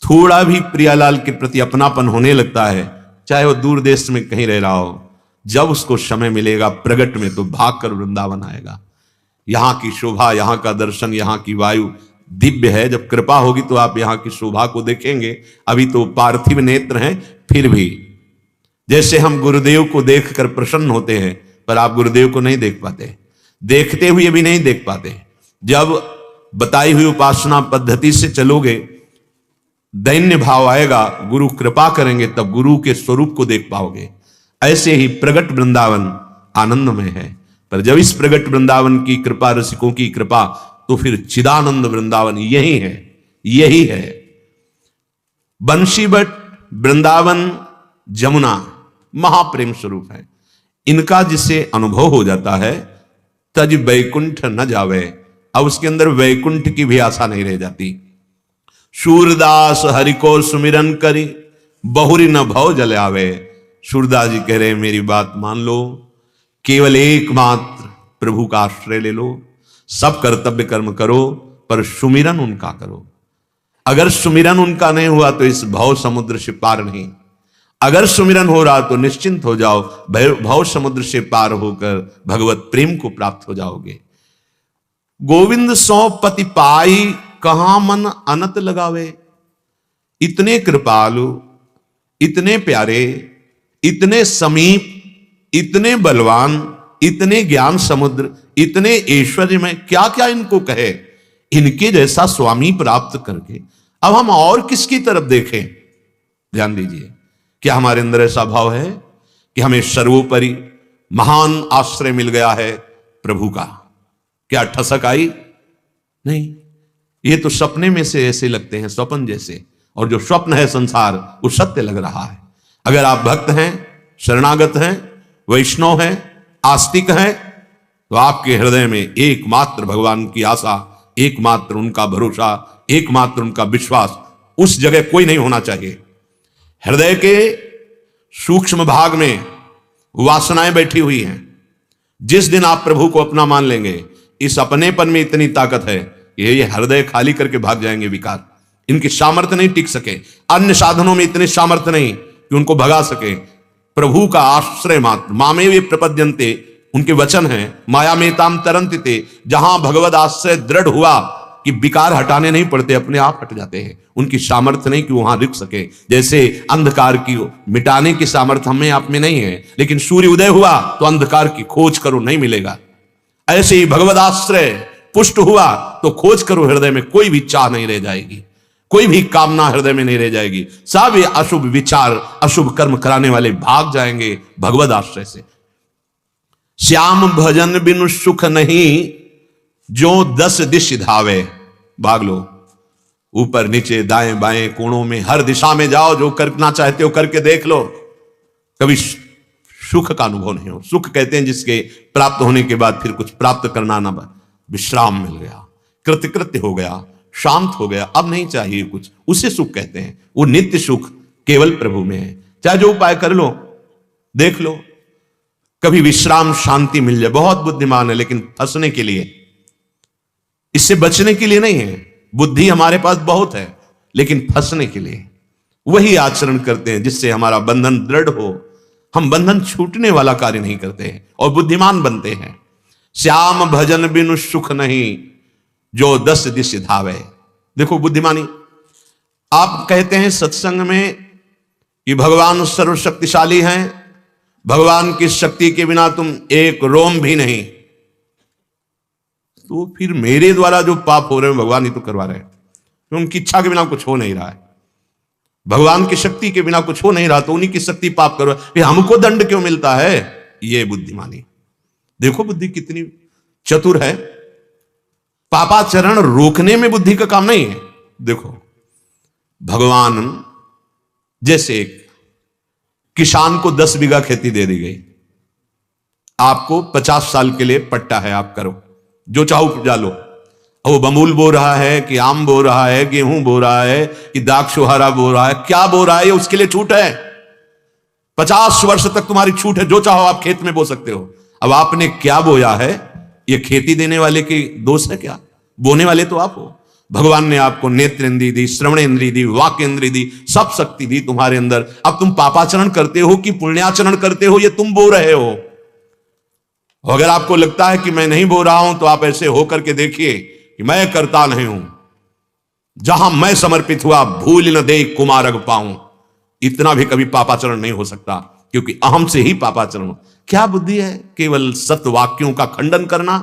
थोड़ा भी प्रियालाल के प्रति अपनापन होने लगता है, चाहे वो दूर देश में कहीं रह रहा हो, जब उसको समय मिलेगा प्रगट में तो भागकर वृंदावन आएगा। यहां की शोभा, यहां का दर्शन, यहां की वायु दिव्य है। जब कृपा होगी तो आप यहां की शोभा को देखेंगे। अभी तो पार्थिव नेत्र हैं, फिर भी जैसे हम गुरुदेव को देखकर प्रसन्न होते हैं, पर आप गुरुदेव को नहीं देख पाते, देखते हुए भी नहीं देख पाते। जब बताई हुई उपासना पद्धति से चलोगे, दैन्य भाव आएगा, गुरु कृपा करेंगे, तब गुरु के स्वरूप को देख पाओगे। ऐसे ही प्रगट वृंदावन आनंदमय है, पर जब इस प्रगट वृंदावन की कृपा, रसिकों की कृपा, तो फिर चिदानंद वृंदावन यही है, यही है। बंशीबट, वृंदावन, जमुना महाप्रेम स्वरूप है। इनका जिसे अनुभव हो जाता है, तज वैकुंठ न जावे। अब उसके अंदर वैकुंठ की भी आशा नहीं रह जाती। सूरदास हरि को सुमिरन करी, बहुरी न भव जल आवे। सूरदास जी कह रहे, मेरी बात मान लो, केवल एकमात्र प्रभु का आश्रय ले लो, सब कर्तव्य कर्म करो, पर सुमिरन उनका करो। अगर सुमिरन उनका नहीं हुआ तो इस भव समुद्र से पार नहीं। अगर सुमिरन हो रहा तो निश्चिंत हो जाओ, भव समुद्र से पार होकर भगवत प्रेम को प्राप्त हो जाओगे। गोविंद सौ पति पाई, कहां मन अनत लगावे। इतने कृपालु, इतने प्यारे, इतने समीप, इतने बलवान, इतने ज्ञान समुद्र, इतने ऐश्वर्य में, क्या क्या इनको कहे। इनके जैसा स्वामी प्राप्त करके अब हम और किसकी तरफ देखें। ध्यान दीजिए, क्या हमारे अंदर ऐसा भाव है कि हमें सर्वोपरि महान आश्रय मिल गया है प्रभु का? क्या ठसक आई? नहीं, ये तो सपने में से ऐसे लगते हैं, स्वप्न जैसे, और जो स्वप्न है संसार वो सत्य लग रहा है। अगर आप भक्त हैं, शरणागत हैं, वैष्णव हैं, आस्तिक हैं, तो आपके हृदय में एकमात्र भगवान की आशा, एकमात्र उनका भरोसा, एकमात्र उनका विश्वास, उस जगह कोई नहीं होना चाहिए। हृदय के सूक्ष्म भाग में वासनाएं बैठी हुई हैं। जिस दिन आप प्रभु को अपना मान लेंगे, इस अपनेपन में इतनी ताकत है, ये हृदय खाली करके भाग जाएंगे विकार। इनकी सामर्थ्य नहीं टिक सके, अन्य साधनों में इतने सामर्थ्य नहीं कि उनको भगा सके। प्रभु का आश्रय मात्र, मामे वे प्रपद्यन्ते, उनके वचन हैं, माया में ताम तरंतिते। जहां भगवद आश्रय दृढ़ हुआ कि विकार हटाने नहीं पड़ते, अपने आप हट जाते हैं। उनकी सामर्थ्य नहीं कि वहां रुक सके। जैसे अंधकार की मिटाने की सामर्थ्य हमें आप में नहीं है, लेकिन सूर्य उदय हुआ तो अंधकार की खोज करो, नहीं मिलेगा। ऐसे ही भगवद आश्रय पुष्ट हुआ तो खोज करो, हृदय में कोई भी चाह नहीं रह जाएगी, कोई भी कामना हृदय में नहीं रह जाएगी। सब ये अशुभ विचार, अशुभ कर्म कराने वाले भाग जाएंगे भगवद आश्रय से। श्याम भजन बिनु सुख नहीं, जो 10 दिश धावे। भाग लो, ऊपर नीचे दाएं बाएं कोणों में, हर दिशा में जाओ, जो करना चाहते हो करके देख लो, कभी सुख का अनुभव नहीं हो। सुख कहते हैं जिसके प्राप्त होने के बाद फिर कुछ प्राप्त करना ना, विश्राम मिल गया, कृतकृत्य हो गया, शांत हो गया, अब नहीं चाहिए कुछ, उसे सुख कहते हैं। वो नित्य सुख केवल प्रभु में है। चाहे जो उपाय कर लो, देख लो, कभी विश्राम शांति मिल जाए। बहुत बुद्धिमान है, लेकिन फंसने के लिए, इससे बचने के लिए नहीं है। बुद्धि हमारे पास बहुत है, लेकिन फंसने के लिए वही आचरण करते हैं जिससे हमारा बंधन दृढ़ हो। हम बंधन छूटने वाला कार्य नहीं करते हैं और बुद्धिमान बनते हैं। श्याम भजन बिनु सुख नहीं, जो 10 दिश धावे। देखो बुद्धिमानी। आप कहते हैं सत्संग में कि भगवान सर्वशक्तिशाली हैं, भगवान की शक्ति के बिना तुम एक रोम भी नहीं, तो फिर मेरे द्वारा जो पाप हो रहे हैं भगवान ही तो करवा रहे हैं। तो उनकी इच्छा के बिना कुछ हो नहीं रहा है, भगवान की शक्ति के बिना कुछ हो नहीं रहा, तो उन्हीं की शक्ति पाप करो, फिर हमको दंड क्यों मिलता है? ये बुद्धिमानी। देखो बुद्धि कितनी चतुर है। पापाचरण रोकने में बुद्धि का काम नहीं है। देखो भगवान, जैसे किसान को 10 बीघा खेती दे दी गई, आपको 50 साल के लिए पट्टा है, आप करो जो चाहो उपजा लो। वो बमूल बो रहा है कि आम बो रहा है, गेहूं बो रहा है कि दाग छुहारा बो रहा है, क्या बो रहा है, उसके लिए छूट है। 50 वर्ष तक तुम्हारी छूट है, जो चाहो आप खेत में बो सकते हो। अब आपने क्या बोया है, ये खेती देने वाले की दोष है क्या? बोने वाले तो आप हो। भगवान ने आपको नेत्र इंद्री दी, श्रवण इंद्री दी, वाक इंद्री दी, सब शक्ति दी तुम्हारे अंदर। अब तुम पापाचरण करते हो कि पुण्याचरण करते हो, ये तुम बो रहे हो। अगर आपको लगता है कि मैं नहीं बो रहा हूं, तो आप ऐसे होकर के देखिए कि मैं करता नहीं हूं। जहां मैं समर्पित हुआ, भूल न दे कुमारग पाऊं। इतना भी कभी पापाचरण नहीं हो सकता, क्योंकि अहम से ही पापाचरण। क्या बुद्धि है केवल सत्य वाक्यों का खंडन करना?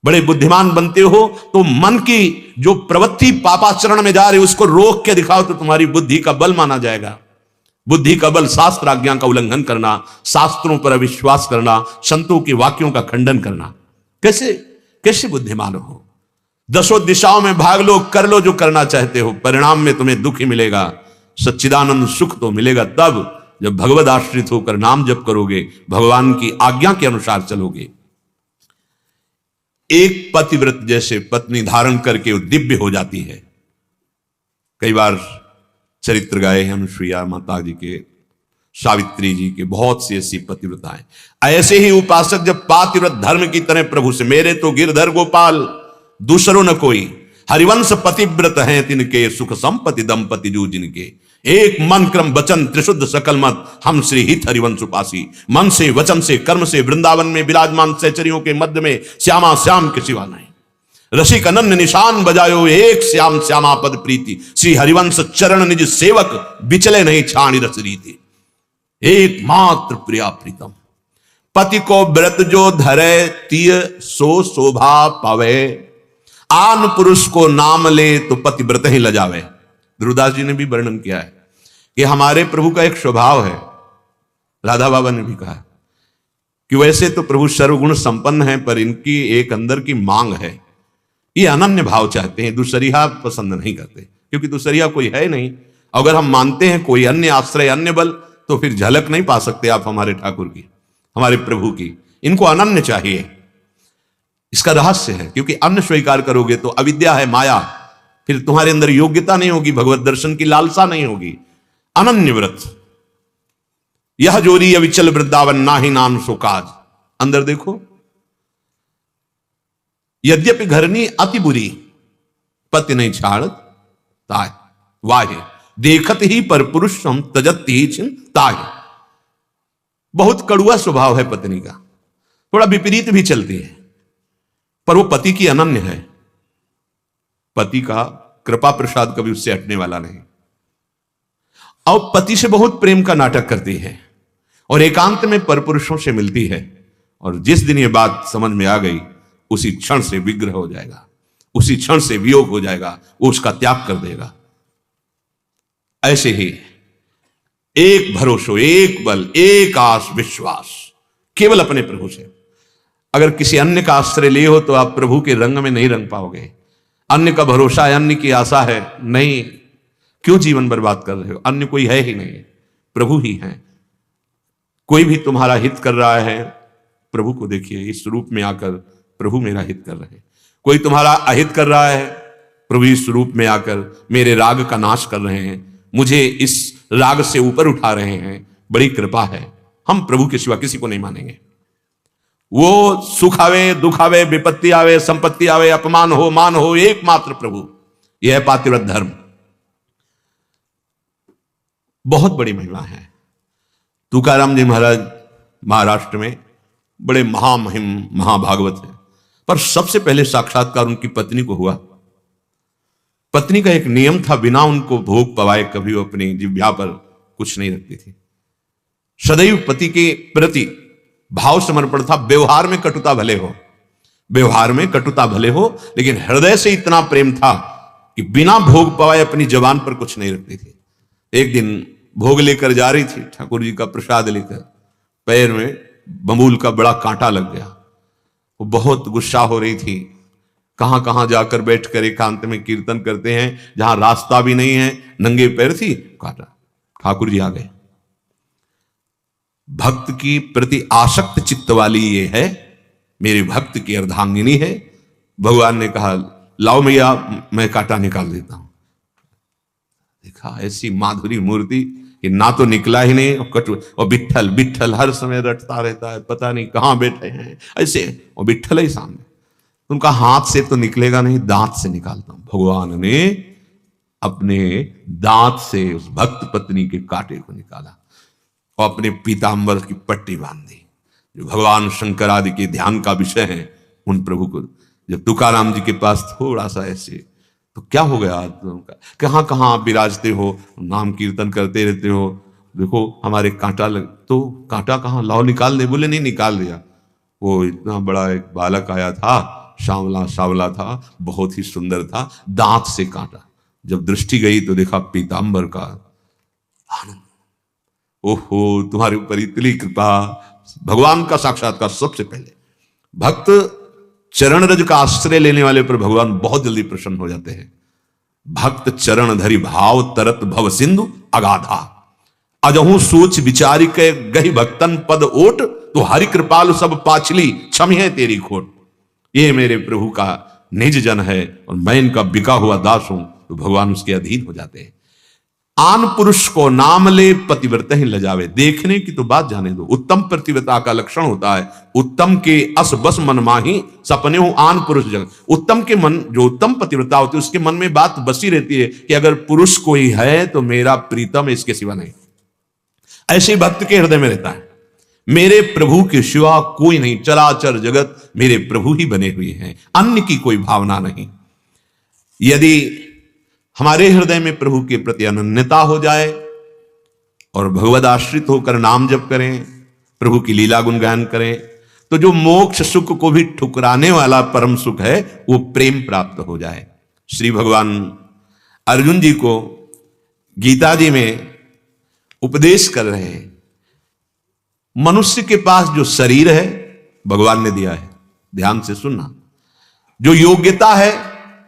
बड़े बुद्धिमान बनते हो तो मन की जो प्रवृत्ति पापाचरण में जा रही, उसको रोक के दिखाओ, तो तुम्हारी बुद्धि का बल माना जाएगा। बुद्धि का बल शास्त्र आज्ञा का उल्लंघन करना, शास्त्रों पर अविश्वास करना, संतों के वाक्यों का खंडन करना। कैसे कैसे बुद्धिमान हो? दसों दिशाओं में भाग लो, कर लो जो करना चाहते हो, परिणाम में तुम्हें दुख ही मिलेगा। सच्चिदानंद सुख तो मिलेगा तब जब भगवद आश्रित होकर नाम जप करोगे, भगवान की आज्ञा के अनुसार चलोगे। एक पतिव्रत जैसे पत्नी धारण करके वो दिव्य हो जाती है। कई बार चरित्र गाए हैं अनुसुईया माता जी के, सावित्री जी के, बहुत सी ऐसी पतिव्रताएं। ऐसे ही उपासक जब पातिव्रत धर्म की तरह प्रभु से, मेरे तो गिरधर गोपाल दूसरो न कोई, हरिवंश पतिव्रत हैं तिनके, सुख संपत्ति दंपति जू जिनके। एक मन क्रम वचन त्रिशुद्ध सकल मत, हम श्री हित हरिवंश उपासी। मन से वचन से कर्म से वृंदावन में विराजमान सहचरियों के मध्य में श्यामा श्याम के सिवा नहीं। रसिक अनन्य निशान बजायो, एक श्याम श्यामा पद प्रीति। श्री हरिवंश चरण निज सेवक, बिचले नहीं छाणी रस रीति। एकमात्र प्रिया प्रीतम, पति को व्रत जो धरे, तिय सो शोभा पावे। आन पुरुष को नाम ले, तो पतिव्रत ही लजावे। ध्रुवदास जी ने भी वर्णन किया है कि हमारे प्रभु का एक स्वभाव है, राधा बाबा ने भी कहा कि वैसे तो प्रभु सर्वगुण संपन्न है, पर इनकी एक अंदर की मांग है, ये अनन्य भाव चाहते हैं, दूसरिया पसंद नहीं करते, क्योंकि दूसरिया कोई है नहीं। अगर हम मानते हैं कोई अन्य आश्रय, अन्य बल, तो फिर झलक नहीं पा सकते आप हमारे ठाकुर की, हमारे प्रभु की। इनको अनन्य चाहिए, इसका रहस्य है। क्योंकि अन्न स्वीकार करोगे तो अविद्या है, माया, फिर तुम्हारे अंदर योग्यता नहीं होगी, भगवत दर्शन की लालसा नहीं होगी। अनन्य व्रत, यह जोरी अविचल वृंदावन, ना ही नाम सो काज। अंदर देखो, यद्यपि घरनी अति बुरी, पति नहीं छाड़त ताय वाहे। देखत ही पर पुरुष हम, तजत ही छिन ताय। बहुत कड़ुआ स्वभाव है पत्नी का, थोड़ा विपरीत भी चलती है, पर वो पति की अनन्य है। पति का कृपा प्रसाद कभी उससे हटने वाला नहीं। और पति से बहुत प्रेम का नाटक करती है और एकांत में परपुरुषों से मिलती है, और जिस दिन ये बात समझ में आ गई, उसी क्षण से विग्रह हो जाएगा, उसी क्षण से वियोग हो जाएगा, वो उसका त्याग कर देगा। ऐसे ही एक भरोसो, एक बल, एक आस विश्वास, केवल अपने प्रभु से। अगर किसी अन्य का आश्रय लिए हो तो आप प्रभु के रंग में नहीं रंग पाओगे। अन्य का भरोसा है, अन्य की आशा है, नहीं, क्यों जीवन बर्बाद कर रहे हो? अन्य कोई है ही नहीं, प्रभु ही है। कोई भी तुम्हारा हित कर रहा है, प्रभु को देखिए, इस रूप में आकर प्रभु मेरा हित कर रहे हैं। कोई तुम्हारा अहित कर रहा है, प्रभु इस रूप में आकर मेरे राग का नाश कर रहे हैं, मुझे इस राग से ऊपर उठा रहे हैं। बड़ी कृपा है, हम प्रभु के सिवा किसी को नहीं मानेंगे। वो सुख आवे, दुख आवे, विपत्ति आवे, संपत्ति आवे, अपमान हो, मान हो, एकमात्र प्रभु। यह है पातिव्रत धर्म। बहुत बड़ी महिमा है। तुकाराम जी महाराज महाराष्ट्र में बड़े महामहिम महाभागवत है, पर सबसे पहले साक्षात्कार उनकी पत्नी को हुआ। पत्नी का एक नियम था, बिना उनको भोग पवाए कभी वो अपनी जिह्वा पर कुछ नहीं रखती थी। सदैव पति के प्रति भाव समर्पण था। व्यवहार में कटुता भले हो, व्यवहार में कटुता भले हो, लेकिन हृदय से इतना प्रेम था कि बिना भोग पवाए अपनी जबान पर कुछ नहीं रखती थी। एक दिन भोग लेकर जा रही थी, ठाकुर जी का प्रसाद लेकर, पैर में बमूल का बड़ा कांटा लग गया। वो बहुत गुस्सा हो रही थी। कहां कहां जाकर बैठकर एकांत में कीर्तन करते हैं, जहां रास्ता भी नहीं है, नंगे पैर थी, काटा। ठाकुर जी आ गए, भक्त की प्रति आसक्त चित्त वाली ये है, मेरे भक्त की अर्धांगिनी है। भगवान ने कहा लाओ मैया मैं कांटा निकाल देता हूं। देखा ऐसी माधुरी मूर्ति कि ना तो निकला ही नहीं और कटु, और विट्ठल विट्ठल हर समय रटता रहता है, पता नहीं कहां बैठे हैं ऐसे, और विट्ठल ही सामने। उनका हाथ से तो निकलेगा नहीं, दांत से निकालता हूं। भगवान ने अपने दांत से उस भक्त पत्नी के कांटे को निकाला और अपने पीतांबर की पट्टी बांध दी। जो भगवान शंकर आदि के ध्यान का विषय है उन प्रभु को, जब तुकाराम जी के पास थोड़ा सा ऐसे, तो क्या हो गया, कहां कहां आप विराजते हो, नाम कीर्तन करते रहते हो, देखो हमारे कांटा लग, तो कांटा कहां, लाओ निकाल दे। बोले नहीं, निकाल दिया। वो इतना बड़ा एक बालक आया था, सांवला सांवला था, बहुत ही सुंदर था, दांत से काटा। जब दृष्टि गई तो देखा पीतांबर का आनंद। ओहो तुम्हारे ऊपर इतनी कृपा। भगवान का साक्षात्कार सबसे पहले, भक्त चरण रज का आश्रय लेने वाले पर भगवान बहुत जल्दी प्रसन्न हो जाते हैं। भक्त चरण धरि भाव तरत भव सिंधु अगाधा, अजहू सोच विचारी के गही भक्तन पद ओट, तो हरि कृपाल सब पाछली क्षम है तेरी खोट। ये मेरे प्रभु का निज जन है और मैं इनका बिका हुआ दास हूं, तो भगवान उसके अधीन हो जाते हैं। आन पुरुष को नाम ले पतिव्रत ही लजावे, देखने की तो बात जाने दो। उत्तम पतिव्रता का लक्षण होता है उत्तम के अस बस मन माही सपने हो आन पुरुष जग। उत्तम के मन, जो उत्तम पतिव्रता होती है उसके मन में बात बसी रहती है कि अगर पुरुष कोई है तो मेरा प्रीतम इसके सिवा नहीं। ऐसे भक्त के हृदय में रहता है मेरे प्रभु के सिवा कोई नहीं, चराचर जगत मेरे प्रभु ही बने हुए हैं, अन्य की कोई भावना नहीं। यदि हमारे हृदय में प्रभु के प्रति अनन्यता हो जाए और भगवद आश्रित होकर नाम जप करें, प्रभु की लीला गुणगान करें, तो जो मोक्ष सुख को भी ठुकराने वाला परम सुख है वो प्रेम प्राप्त हो जाए। श्री भगवान अर्जुन जी को गीता जी में उपदेश कर रहे हैं, मनुष्य के पास जो शरीर है भगवान ने दिया है, ध्यान से सुनना, जो योग्यता है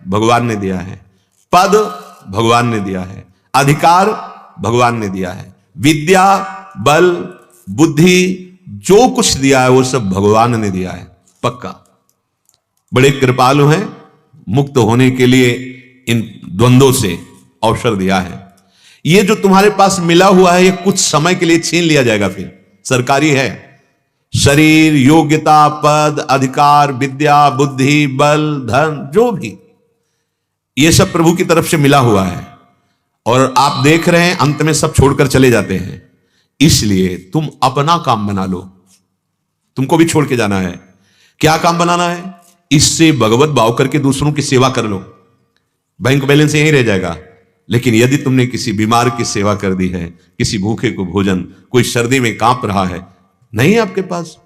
भगवान ने दिया है, पद भगवान ने दिया है, अधिकार भगवान ने दिया है, विद्या बल बुद्धि जो कुछ दिया है वो सब भगवान ने दिया है। पक्का बड़े कृपालु हैं, मुक्त होने के लिए इन द्वंद्वों से अवसर दिया है। ये जो तुम्हारे पास मिला हुआ है ये कुछ समय के लिए छीन लिया जाएगा, फिर सरकारी है। शरीर, योग्यता, पद, अधिकार, विद्या, बुद्धि, बल, धन, जो भी, ये सब प्रभु की तरफ से मिला हुआ है और आप देख रहे हैं अंत में सब छोड़कर चले जाते हैं। इसलिए तुम अपना काम बना लो, तुमको भी छोड़ के जाना है। क्या काम बनाना है? इससे भगवत भाव करके दूसरों की सेवा कर लो। बैंक बैलेंस यहीं रह जाएगा, लेकिन यदि तुमने किसी बीमार की सेवा कर दी है, किसी भूखे को भोजन, कोई सर्दी में कांप रहा है, नहीं आपके पास,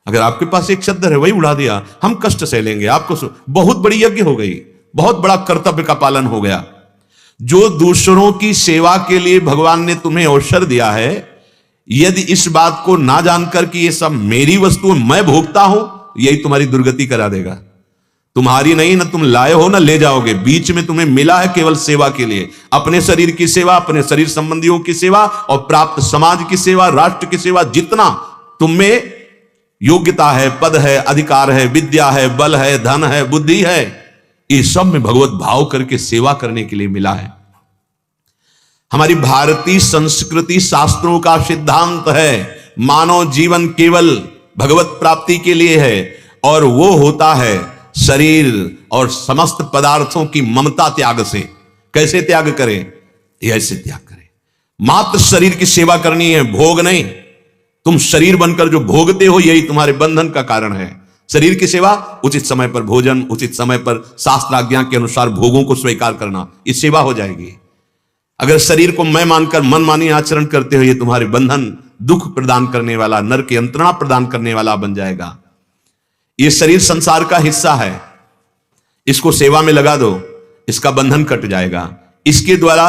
अगर आपके पास एक चद्दर है वही उड़ा दिया, हम कष्ट सह लेंगे, आपको बहुत बड़ी यज्ञ हो गई, बहुत बड़ा कर्तव्य का पालन हो गया। जो दूसरों की सेवा के लिए भगवान ने तुम्हें अवसर दिया है, यदि इस बात को ना जानकर कि ये सब मेरी वस्तु मैं भोगता हूं, यही तुम्हारी दुर्गति करा देगा। तुम्हारी नहीं, ना तुम लाए हो ना ले जाओगे, बीच में तुम्हें मिला है केवल सेवा के लिए, अपने शरीर की सेवा, अपने शरीर संबंधियों की सेवा और प्राप्त समाज की सेवा, राष्ट्र की सेवा। जितना तुम में योग्यता है, पद है, अधिकार है, विद्या है, बल है, धन है, बुद्धि है, ये सब में भगवत भाव करके सेवा करने के लिए मिला है। हमारी भारतीय संस्कृति शास्त्रों का सिद्धांत है मानव जीवन केवल भगवत प्राप्ति के लिए है, और वो होता है शरीर और समस्त पदार्थों की ममता त्याग से। कैसे त्याग करें? ऐसे त्याग करें, मात्र शरीर की सेवा करनी है, भोग नहीं। तुम शरीर बनकर जो भोगते हो यही तुम्हारे बंधन का कारण है। शरीर की सेवा, उचित समय पर भोजन, उचित समय पर शास्त्राज्ञा के अनुसार भोगों को स्वीकार करना, ये सेवा हो जाएगी। अगर शरीर को मैं मानकर मनमानी आचरण करते हो, ये तुम्हारे बंधन, दुख प्रदान करने वाला, नरक यंत्रणा प्रदान करने वाला बन जाएगा। ये शरीर संसार का हिस्सा है, इसको सेवा में लगा दो, इसका बंधन कट जाएगा। इसके द्वारा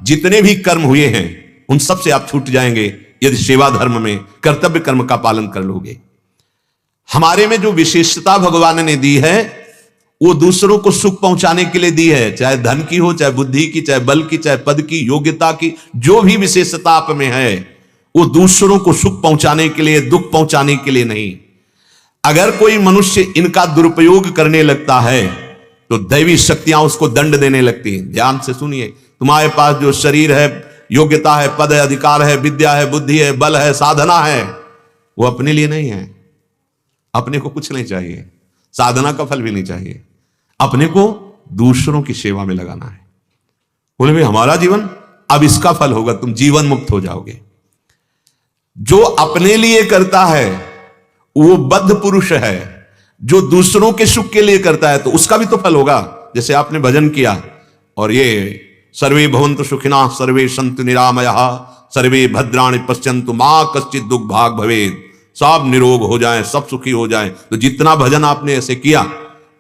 जितने भी कर्म हुए हैं उन सब से आप छूट जाएंगे यदि सेवा धर्म में कर्तव्य कर्म का पालन कर लोगे। हमारे में जो विशेषता भगवान ने दी है वो दूसरों को सुख पहुंचाने के लिए दी है, चाहे धन की हो, चाहे बुद्धि की, चाहे बल की, चाहे पद की, योग्यता की, जो भी विशेषता आप में है वो दूसरों को सुख पहुंचाने के लिए, दुख पहुंचाने के लिए नहीं। अगर कोई मनुष्य इनका दुरुपयोग करने लगता है तो दैवी शक्तियां उसको दंड देने लगती हैं। ध्यान से सुनिए, तुम्हारे पास जो शरीर है, योग्यता है, पद है, अधिकार है, विद्या है, बुद्धि है, बल है, साधना है, वो अपने लिए नहीं है। अपने को कुछ नहीं चाहिए, साधना का फल भी नहीं चाहिए, अपने को दूसरों की सेवा में लगाना है। बोले भाई हमारा जीवन अब इसका फल होगा, तुम जीवन मुक्त हो जाओगे। जो अपने लिए करता है वो बद्ध पुरुष है, जो दूसरों के सुख के लिए करता है तो उसका भी तो फल होगा। जैसे आपने भजन किया और ये सर्वे भवन्तु सुखिनः सर्वे सन्तु निरामयः सर्वे भद्राणि पश्यन्तु मा कश्चित् दुख भाग भवेत्, सब निरोग हो जाएं, सब सुखी हो जाएं, तो जितना भजन आपने ऐसे किया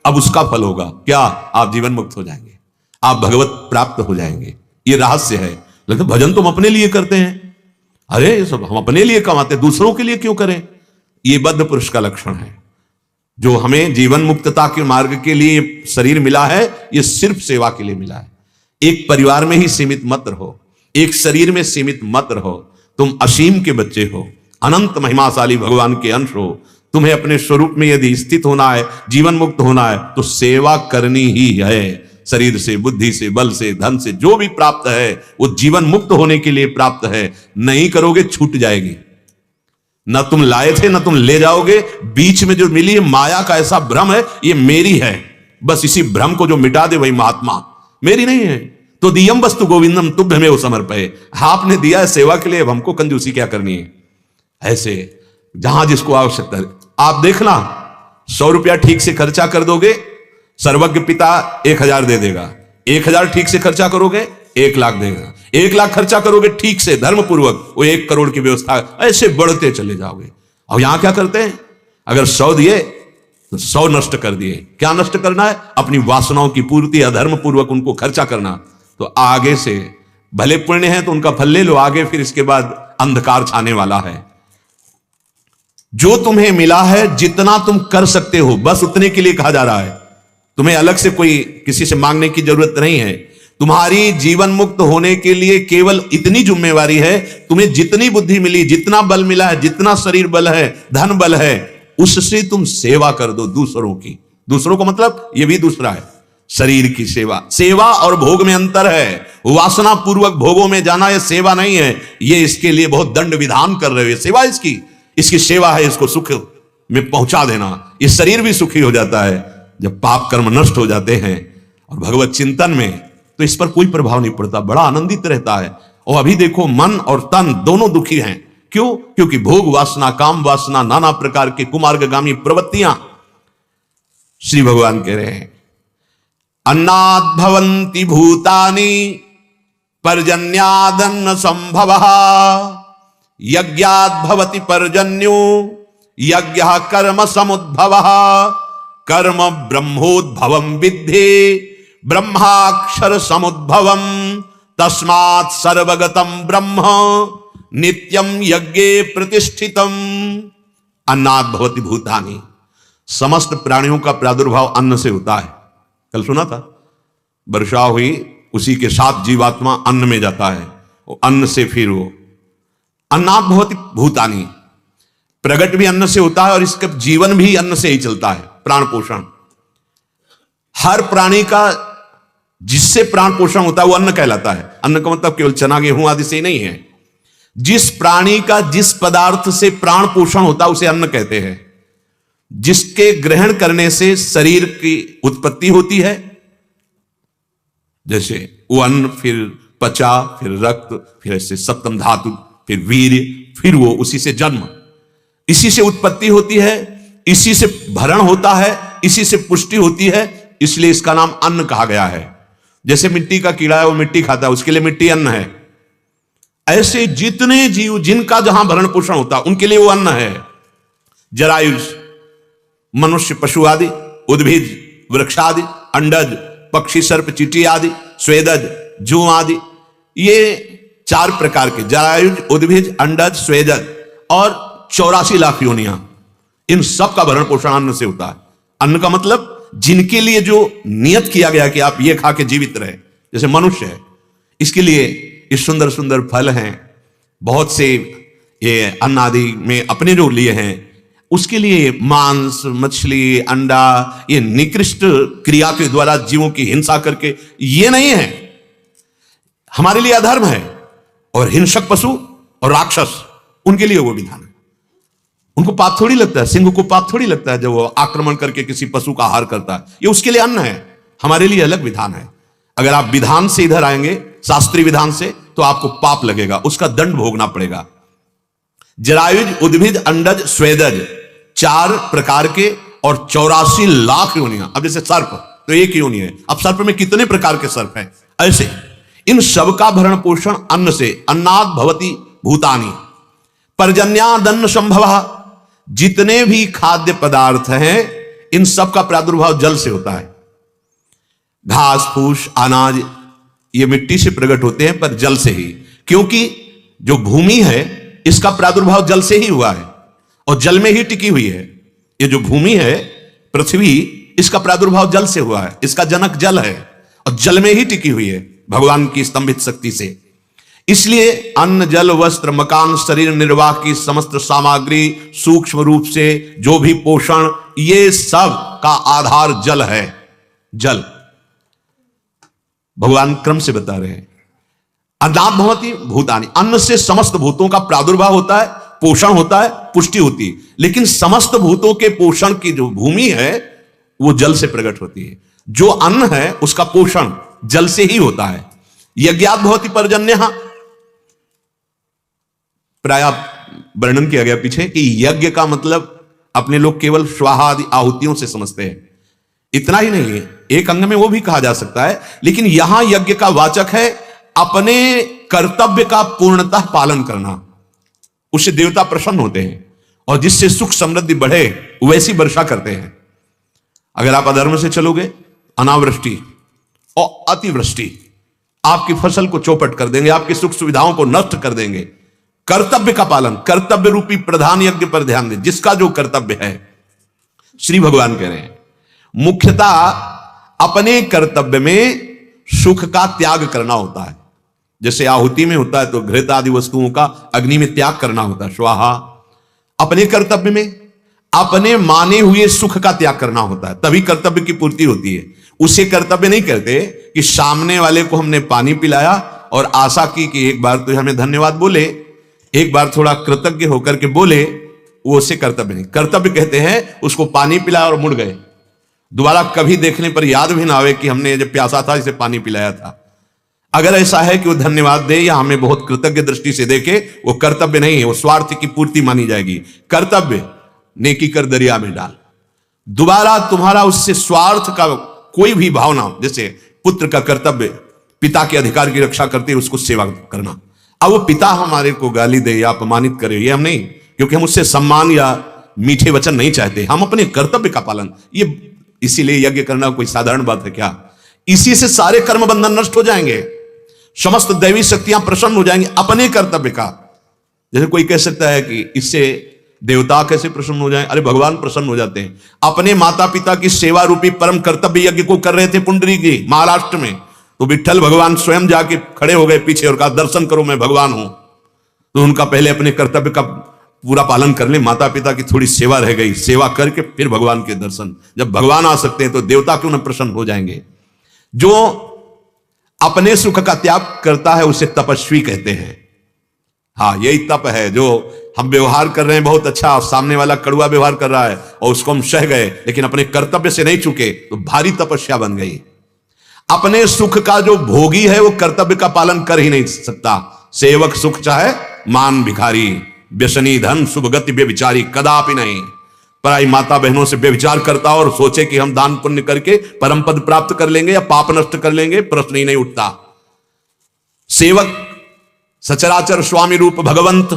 अब उसका फल होगा क्या? आप जीवन मुक्त हो जाएंगे, आप भगवत प्राप्त हो जाएंगे। ये रहस्य है। लेकिन भजन तुम अपने लिए करते हैं, अरे ये सब हम अपने लिए कमाते, दूसरों के लिए क्यों करें? ये बद्ध पुरुष का लक्षण है। जो हमें जीवन मुक्तता के मार्ग के लिए शरीर मिला है, ये सिर्फ सेवा के लिए मिला है। एक परिवार में ही सीमित मत रहो, एक शरीर में सीमित मत रहो। तुम असीम के बच्चे हो, अनंत महिमाशाली भगवान के अंश हो। तुम्हें अपने स्वरूप में यदि स्थित होना है, जीवन मुक्त होना है, तो सेवा करनी ही है। शरीर से, बुद्धि से, बल से, धन से जो भी प्राप्त है वो जीवन मुक्त होने के लिए प्राप्त है। नहीं करोगे छूट जाएगी। न तुम लाए थे न तुम ले जाओगे। बीच में जो मिली है माया का ऐसा भ्रम है, ये मेरी है, बस इसी भ्रम को जो मिटा दे वही महात्मा। मेरी नहीं है तो दियम वस्तु गोविंदम तुभ्यमेव समर्पये। आपने दिया है सेवा के लिए, अब हमको कंजूसी क्या करनी है? ऐसे जहां जिसको आवश्यकता है। आप देखना 100 रुपया ठीक से खर्चा कर दोगे, सर्वज्ञ पिता 1000 दे देगा। 1000 ठीक से खर्चा करोगे 1 लाख देगा। 1 लाख खर्चा करोगे ठीक से धर्म पूर्वक, वो 1 करोड़ की व्यवस्था। ऐसे बढ़ते चले जाओगे। और यहां क्या करते हैं? अगर 100 दिए तो 100 नष्ट कर दिए। क्या नष्ट करना है? अपनी वासनाओं की पूर्ति, अधर्म पूर्वक उनको खर्चा करना। तो आगे से भले पुण्य है तो उनका फल ले लो, आगे फिर इसके बाद अंधकार छाने वाला है। जो तुम्हें मिला है, जितना तुम कर सकते हो बस उतने के लिए कहा जा रहा है। तुम्हें अलग से कोई किसी से मांगने की जरूरत नहीं है। तुम्हारी जीवन मुक्त होने के लिए केवल इतनी जिम्मेवारी है, तुम्हें जितनी बुद्धि मिली, जितना बल मिला है, जितना शरीर बल है, धन बल है, उससे तुम सेवा कर दो दूसरों की। दूसरों को मतलब ये भी दूसरा है, शरीर की सेवा। सेवा और भोग में अंतर है। वासना पूर्वक भोगों में जाना यह सेवा नहीं है। ये इसके लिए बहुत दंड विधान कर रहे हो। सेवा इसकी सेवा है, इसको सुख में पहुंचा देना। ये शरीर भी सुखी हो जाता है जब पाप कर्म नष्ट हो जाते हैं। और भगवत चिंतन में तो इस पर कोई प्रभाव नहीं पड़ता, बड़ा आनंदित रहता है। और अभी देखो मन और तन दोनों दुखी हैं। क्यों? क्योंकि भोग वासना, काम वासना, नाना प्रकार के कुमार्गगामी प्रवृत्तियां। श्री भगवान कह रहे हैं अन्नाद् भवन्ति भूतानि पर्जन्यादन्न संभवः यज्ञाद् भवति पर्जन्यो यज्ञः कर्म समुद्भवः कर्म ब्रह्मोद्भवं विद्धि ब्रह्माक्षर समुद्भवं तस्मात् सर्वगतं ब्रह्म नित्यं यज्ञे प्रतिष्ठितम्। अन्नाद् भवति भूतानि, समस्त प्राणियों का प्रादुर्भाव अन्न से होता है। कल सुना था, वर्षा हुई उसी के साथ जीवात्मा अन्न में जाता है, वो अन्न से फिर वो अन्नाद् भवति भूतानि, प्रगट भी अन्न से होता है और इसका जीवन भी अन्न से ही चलता है। प्राण पोषण हर प्राणी का जिससे प्राण पोषण होता है वो अन्न कहलाता है। अन्न का मतलब केवल चना गेहूं आदि से ही नहीं है। जिस प्राणी का जिस पदार्थ से प्राण पोषण होता है उसे अन्न कहते हैं। जिसके ग्रहण करने से शरीर की उत्पत्ति होती है, जैसे वो अन्न फिर पचा, फिर रक्त, फिर ऐसे सप्तम धातु, फिर वीर्य, फिर वो उसी से जन्म, इसी से उत्पत्ति होती है, इसी से भरण होता है, इसी से पुष्टि होती है। इसलिए इसका नाम अन्न कहा गया है। जैसे मिट्टी का कीड़ा है वो मिट्टी खाता है, उसके लिए मिट्टी अन्न है। ऐसे जितने जीव जिनका जहां भरण पोषण होता है उनके लिए वो अन्न है। जरायुष, मनुष्य, पशु आदि, उद्भिज, वृक्ष आदि, अंडज, पक्षी, सर्प, चींटी आदि, स्वेदज, जू आदि, ये 4 प्रकार के जरायुज, उद्भिज, अंडज, स्वेदज और 84 लाख योनियां, इन सब का भरण पोषण अन्न से होता है। अन्न का मतलब जिनके लिए जो नियत किया गया कि आप ये खा के जीवित रहे, जैसे मनुष्य है, इसके लिए ये सुंदर सुंदर फल हैं, बहुत से ये अन्न आदि में अपने जो लिए हैं, उसके लिए मांस, मछली, अंडा, ये निकृष्ट क्रिया के द्वारा जीवों की हिंसा करके, ये नहीं है, हमारे लिए अधर्म है। और हिंसक पशु और राक्षस, उनके लिए वो विधान है। उनको पाप थोड़ी लगता है, सिंह को पाप थोड़ी लगता है जब वो आक्रमण करके किसी पशु का आहार करता है, ये उसके लिए अन्न है। हमारे लिए अलग विधान है। अगर आप विधान से इधर आएंगे, शास्त्रीय विधान से, तो आपको पाप लगेगा, उसका दंड भोगना पड़ेगा। जरायुज, उद्भिद, अंडज, स्वेदज, 4 प्रकार के और 84 लाख योनियां। अब जैसे सर्प तो एक योनि है, अब सर्प में कितने प्रकार के सर्प हैं, ऐसे इन सब का भरण पोषण अन्न से, अन्नाद भवति भूतानि पर्जन्यादन्न संभव। जितने भी खाद्य पदार्थ हैं, इन सब का प्रादुर्भाव जल से होता है। घास फूस, अनाज, ये मिट्टी से प्रकट होते हैं, पर जल से ही, क्योंकि जो भूमि है इसका प्रादुर्भाव जल से ही हुआ है और जल में ही टिकी हुई है। ये जो भूमि है, पृथ्वी, इसका प्रादुर्भाव जल से हुआ है, इसका जनक जल है और जल में ही टिकी हुई है भगवान की स्तंभित शक्ति से। इसलिए अन्न, जल, वस्त्र, मकान, शरीर निर्वाह की समस्त सामग्री, सूक्ष्म रूप से जो भी पोषण, ये सब का आधार जल है। जल भगवान क्रम से बता रहे हैं। अन्नाद भवति भूतानि, अन्न से समस्त भूतों का प्रादुर्भाव होता है, पोषण होता है, पुष्टि होती है। लेकिन समस्त भूतों के पोषण की जो भूमि है वो जल से प्रकट होती है। जो अन्न है उसका पोषण जल से ही होता है। यज्ञात भवति पर्जन्यः, प्राय वर्णन किया गया पीछे कि यज्ञ का मतलब अपने लोग केवल स्वाहा आदि आहुतियों से समझते हैं। इतना ही नहीं है, एक अंग में वो भी कहा जा सकता है, लेकिन यहां यज्ञ का वाचक है अपने कर्तव्य का पूर्णतः पालन करना। उससे देवता प्रसन्न होते हैं और जिससे सुख समृद्धि बढ़े वैसी वर्षा करते हैं। अगर आप अधर्म से चलोगे, अनावृष्टि और अतिवृष्टि आपकी फसल को चौपट कर देंगे, आपकी सुख सुविधाओं को नष्ट कर देंगे। कर्तव्य का पालन, कर्तव्य रूपी प्रधान यज्ञ पर ध्यान दें, जिसका जो कर्तव्य है। श्री भगवान कह रहे हैं मुख्यतः अपने कर्तव्य में सुख का त्याग करना होता है। जैसे आहुति में होता है तो घृत आदि वस्तुओं का अग्नि में त्याग करना होता है, स्वाहा। अपने कर्तव्य में अपने माने हुए सुख का त्याग करना होता है, तभी कर्तव्य की पूर्ति होती है। उसे कर्तव्य नहीं करते कि सामने वाले को हमने पानी पिलाया और आशा की कि एक बार तो हमें धन्यवाद बोले, एक बार थोड़ा कृतज्ञ होकर के बोले, वो उसे कर्तव्य नहीं। कर्तव्य कहते हैं उसको पानी पिलाया और मुड़ गए, दोबारा कभी देखने पर याद भी ना आवे कि हमने जब प्यासा था इसे पानी पिलाया था। अगर ऐसा है कि वो धन्यवाद दे या हमें बहुत कृतज्ञ दृष्टि से देखे, वो कर्तव्य नहीं है, वो स्वार्थ की पूर्ति मानी जाएगी। कर्तव्य नेकी कर दरिया में डाल, दोबारा तुम्हारा उससे स्वार्थ का कोई भी भावना, जैसे पुत्र का कर्तव्य पिता के अधिकार की रक्षा करते उसको सेवा करना। अब वो पिता हमारे को गाली दे या अपमानित करे, ये हम नहीं, क्योंकि हम उससे सम्मान या मीठे वचन नहीं चाहते, हम अपने कर्तव्य का पालन। ये इसीलिए यज्ञ करना कोई साधारण बात है क्या? इसी से सारे कर्म बंधन नष्ट हो जाएंगे, समस्त दैवी शक्तियां प्रसन्न हो जाएंगी अपने कर्तव्य का। जैसे कोई कह सकता है कि इससे देवता कैसे प्रसन्न हो जाएं? अरे भगवान प्रसन्न हो जाते हैं। अपने माता पिता की सेवा रूपी परम कर्तव्य यज्ञ को कर रहे थे पुंडरी जी महाराष्ट्र में, तो विठ्ठल भगवान स्वयं जाके खड़े हो गए पीछे और कहा दर्शन करो मैं भगवान हूं। तो उनका पहले अपने कर्तव्य का पूरा पालन कर ले, माता पिता की थोड़ी सेवा रह गई, सेवा करके फिर भगवान के दर्शन। जब भगवान आ सकते हैं तो देवता क्यों न प्रसन्न हो जाएंगे? जो अपने सुख का त्याग करता है उसे तपस्वी कहते हैं। हाँ, यही तप है। जो हम व्यवहार कर रहे हैं बहुत अच्छा, सामने वाला कड़वा व्यवहार कर रहा है और उसको हम सह गए, लेकिन अपने कर्तव्य से नहीं चुके, तो भारी तपस्या बन गई। अपने सुख का जो भोगी है वो कर्तव्य का पालन कर ही नहीं सकता। सेवक सुख चाहे मान भिखारी, व्यसनी धन शुभ गति व्यभिचारी, कदापि नहीं। पराई माता बहनों से व्यभिचार करता और सोचे कि हम दान पुण्य करके परम पद प्राप्त कर लेंगे या पाप नष्ट कर लेंगे, प्रश्न ही नहीं उठता। सेवक सचराचर स्वामी रूप भगवंत,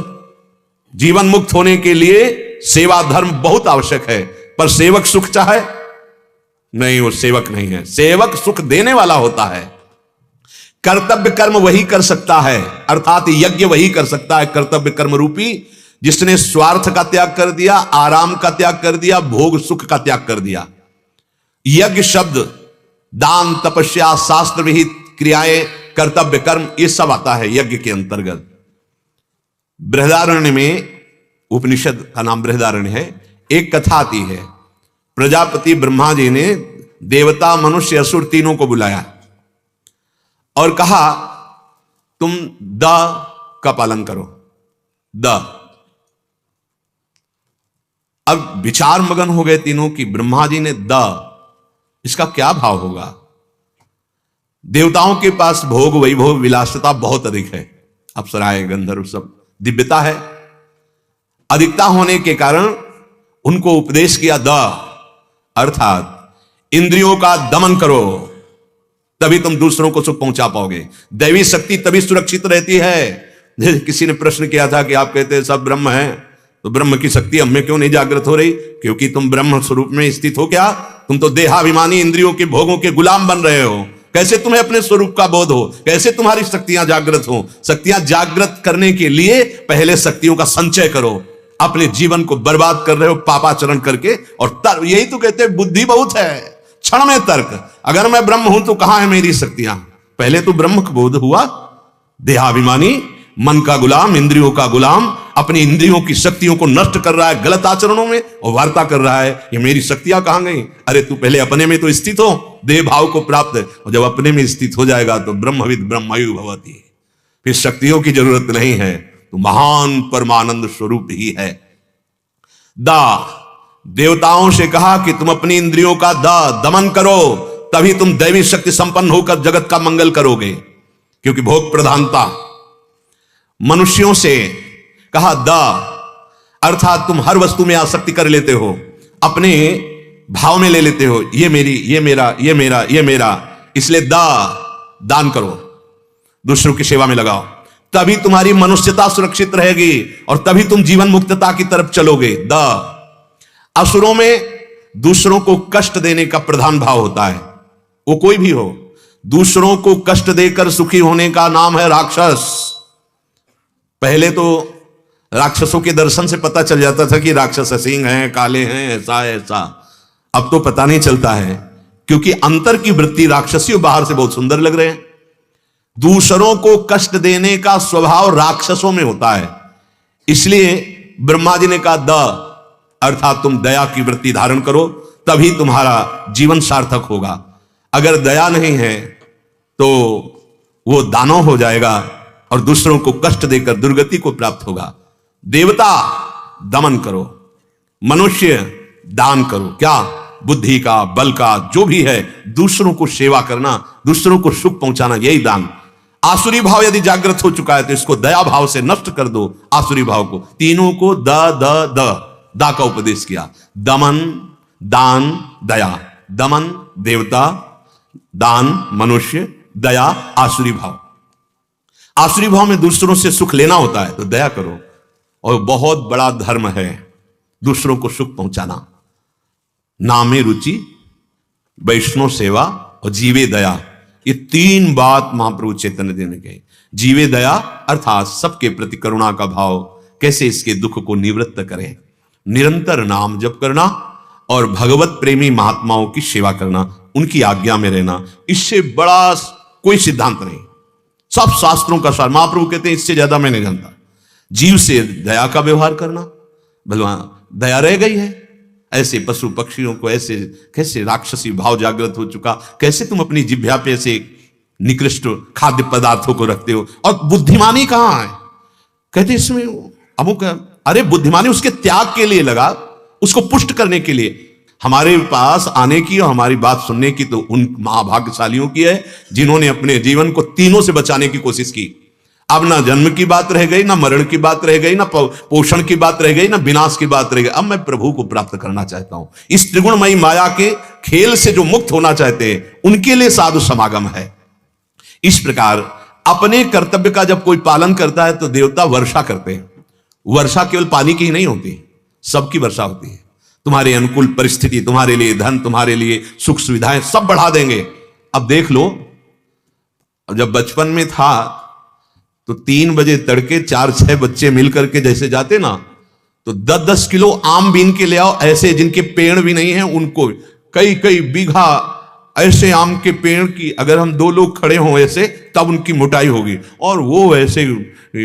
जीवन मुक्त होने के लिए सेवा धर्म बहुत आवश्यक है, पर सेवक सुख चाहे नहीं, वो सेवक नहीं है। सेवक सुख देने वाला होता है। कर्तव्य कर्म वही कर सकता है, अर्थात यज्ञ वही कर सकता है कर्तव्य कर्म रूपी, जिसने स्वार्थ का त्याग कर दिया, आराम का त्याग कर दिया, भोग सुख का त्याग कर दिया। यज्ञ शब्द दान, तपस्या, शास्त्र विहित क्रियाएं, कर्तव्य कर्म, ये सब आता है यज्ञ के अंतर्गत। बृहदारण्य में, उपनिषद का नाम बृहदारण्य है, एक कथा आती है। प्रजापति ब्रह्मा जी ने देवता मनुष्य असुर तीनों को बुलाया और कहा तुम द का पालन करो। द। अब विचार मगन हो गए तीनों की, ब्रह्मा जी ने द, इसका क्या भाव होगा? देवताओं के पास भोग वैभव विलासिता बहुत अधिक है, अप्सराएं गंधर्व सब दिव्यता है, अधिकता होने के कारण उनको उपदेश किया द, अर्थात इंद्रियों का दमन करो, तभी तुम दूसरों को सुख पहुंचा पाओगे। दैवी शक्ति तभी सुरक्षित रहती है। किसी ने प्रश्न किया था कि आप कहते हैं सब ब्रह्म है, तो ब्रह्म की शक्ति हमें क्यों नहीं जागृत हो रही? क्योंकि तुम ब्रह्म स्वरूप में स्थित हो क्या? तुम तो देहाभिमानी इंद्रियों के भोगों के गुलाम बन रहे हो। कैसे तुम्हें अपने स्वरूप का बोध हो? कैसे तुम्हारी शक्तियां जागृत हो? शक्तियां जागृत करने के लिए पहले शक्तियों का संचय करो। अपने जीवन को बर्बाद कर रहे हो पापाचरण करके। और यही तो कहते हैं बुद्धि बहुत है, क्षण में तर्क। अगर मैं ब्रह्म हूं तो कहां है मेरी शक्तियां? पहले तो ब्रह्म का बोध हुआ। देहाभिमानी, मन का गुलाम, इंद्रियों का गुलाम, अपनी इंद्रियों की शक्तियों को नष्ट कर रहा है गलत आचरणों में और वार्ता कर रहा है ये मेरी शक्तियां कहां गई? अरे तू पहले अपने में तो स्थित हो, देह भाव को प्राप्त है, और जब अपने में स्थित हो जाएगा तो ब्रह्मविद ब्रह्मयु भवति, फिर शक्तियों की जरूरत नहीं है, तो महान परमानंद स्वरूप ही है। दा, देवताओं से कहा कि तुम अपनी इंद्रियों का दमन करो, तभी तुम दैवी शक्ति संपन्न होकर जगत का मंगल करोगे। क्योंकि भोग प्रधानता। मनुष्यों से कहा द, अर्थात तुम हर वस्तु में आसक्ति कर लेते हो, अपने भाव में ले लेते हो, ये मेरी, ये मेरा, ये मेरा, ये मेरा, इसलिए दान करो, दूसरों की सेवा में लगाओ, तभी तुम्हारी मनुष्यता सुरक्षित रहेगी और तभी तुम जीवन मुक्तता की तरफ चलोगे। द। असुरों में दूसरों को कष्ट देने का प्रधान भाव होता है, वो कोई भी हो। दूसरों को कष्ट देकर सुखी होने का नाम है राक्षस। पहले तो राक्षसों के दर्शन से पता चल जाता था कि राक्षस सिंह हैं, काले हैं, ऐसा ऐसा। अब तो पता नहीं चलता है, क्योंकि अंतर की वृत्ति राक्षसी बाहर से बहुत सुंदर लग रहे हैं। दूसरों को कष्ट देने का स्वभाव राक्षसों में होता है, इसलिए ब्रह्मा जी ने कहा द, अर्थात तुम दया की वृत्ति धारण करो, तभी तुम्हारा जीवन सार्थक होगा। अगर दया नहीं है तो वो दानव हो जाएगा और दूसरों को कष्ट देकर दुर्गति को प्राप्त होगा। देवता दमन करो, मनुष्य दान करो। क्या? बुद्धि का, बल का, जो भी है, दूसरों को सेवा करना, दूसरों को सुख पहुंचाना, यही दान। आसुरी भाव यदि जागृत हो चुका है तो इसको दया भाव से नष्ट कर दो। आसुरी भाव को, तीनों को दा का उपदेश किया। दमन, दान, दया। दमन देवता, दान मनुष्य, दया आसुरी भाव। आसुरी भाव में दूसरों से सुख लेना होता है तो दया करो, और बहुत बड़ा धर्म है दूसरों को सुख पहुंचाना। नामे रुचि, वैष्णव सेवा और जीवे दया, ये तीन बात महाप्रभु चैतन्य देव ने कही। जीवे दया अर्थात सबके प्रति करुणा का भाव, कैसे इसके दुख को निवृत्त करें। निरंतर नाम जप करना और भगवत प्रेमी महात्माओं की सेवा करना, उनकी आज्ञा में रहना, इससे बड़ा कोई सिद्धांत नहीं। सब शास्त्रों का सार महाप्रभु कहते हैं, इससे ज्यादा मैं नहीं जानता। जीव से दया का व्यवहार करना, भगवान दया रह गई है। ऐसे पशु पक्षियों को ऐसे कैसे राक्षसी भाव जागृत हो चुका, कैसे तुम अपनी जिह्वा पे ऐसे निकृष्ट खाद्य पदार्थों को रखते हो। और बुद्धिमानी कहां है? कहते इसमें अमुक, अरे बुद्धिमानी उसके त्याग के लिए लगा, उसको पुष्ट करने के लिए। हमारे पास आने की और हमारी बात सुनने की तो उन महाभाग्यशालियों की है जिन्होंने अपने जीवन को तीनों से बचाने की कोशिश की। अब ना जन्म की बात रह गई, ना मरण की बात रह गई, ना पोषण की बात रह गई, ना विनाश की बात रह गई। अब मैं प्रभु को प्राप्त करना चाहता हूं। इस त्रिगुणमयी माया के खेल से जो मुक्त होना चाहते हैं उनके लिए साधु समागम है। इस प्रकार अपने कर्तव्य का जब कोई पालन करता है तो देवता वर्षा करते हैं। वर्षा केवल पानी की ही नहीं होती, सबकी वर्षा होती है। तुम्हारे अनुकूल परिस्थिति, तुम्हारे लिए धन, तुम्हारे लिए सुख सुविधाएं सब बढ़ा देंगे। अब देख लो, जब बचपन में था तो 3 बजे तड़के 4-6 बच्चे मिलकर के जैसे जाते ना, तो 10-10 किलो आम बीन के ले आओ। ऐसे जिनके पेड़ भी नहीं है उनको कई कई बीघा ऐसे आम के पेड़ की अगर हम दो लोग खड़े हों ऐसे, तब उनकी मोटाई होगी, और वो ऐसे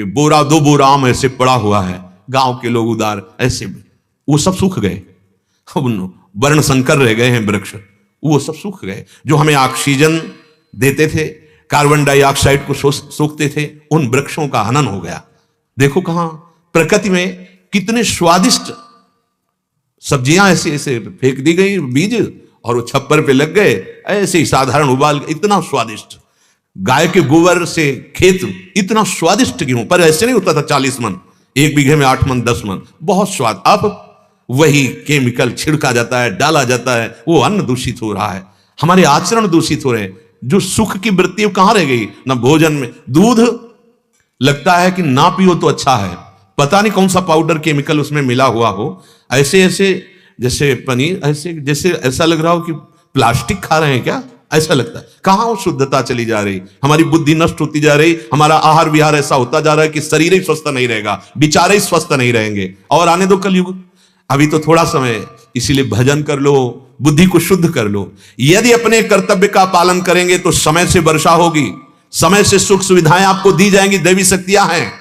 बोरा दो बोरा आम ऐसे पड़ा हुआ है, गांव के लोग उदार ऐसे, वो सब सूख गए। वर्ण संकर रह गए हैं वृक्ष, वो सब सूख गए। जो हमें ऑक्सीजन देते थे, कार्बन डाइऑक्साइड को सोखते थे, उन वृक्षों का हनन हो गया। देखो कहां प्रकृति में कितने स्वादिष्ट सब्जियां ऐसे ऐसे फेंक दी गई बीज, और वो छप्पर पे लग गए, ऐसे ही साधारण उबाल, इतना स्वादिष्ट। गाय के गोबर से खेत इतना स्वादिष्ट गेहूं, पर ऐसे नहीं होता था 40 मन, 1 बीघे में 8 मन 10 मन, बहुत स्वाद। अब वही केमिकल छिड़का जाता है, डाला जाता है, वो अन्न दूषित हो रहा है, हमारे आचरण दूषित हो रहे हैं। जो सुख की वृत्ति कहां रह गई? ना भोजन में, दूध लगता है कि ना पियो तो अच्छा है, पता नहीं कौन सा पाउडर केमिकल उसमें मिला हुआ हो, ऐसे ऐसे जैसे पनीर, ऐसे जैसे ऐसा लग रहा हो कि प्लास्टिक खा रहे हैं क्या, ऐसा लगता है। कहां वो शुद्धता चली जा रही, हमारी बुद्धि नष्ट होती जा रही, हमारा आहार विहार ऐसा होता जा रहा है कि शरीर ही स्वस्थ नहीं रहेगा, विचार ही स्वस्थ नहीं रहेंगे। और आने दो कलयुग, अभी तो थोड़ा समय, इसीलिए भजन कर लो, बुद्धि को शुद्ध कर लो। यदि अपने कर्तव्य का पालन करेंगे तो समय से वर्षा होगी, समय से सुख सुविधाएं आपको दी जाएंगी, दैवी शक्तियां हैं।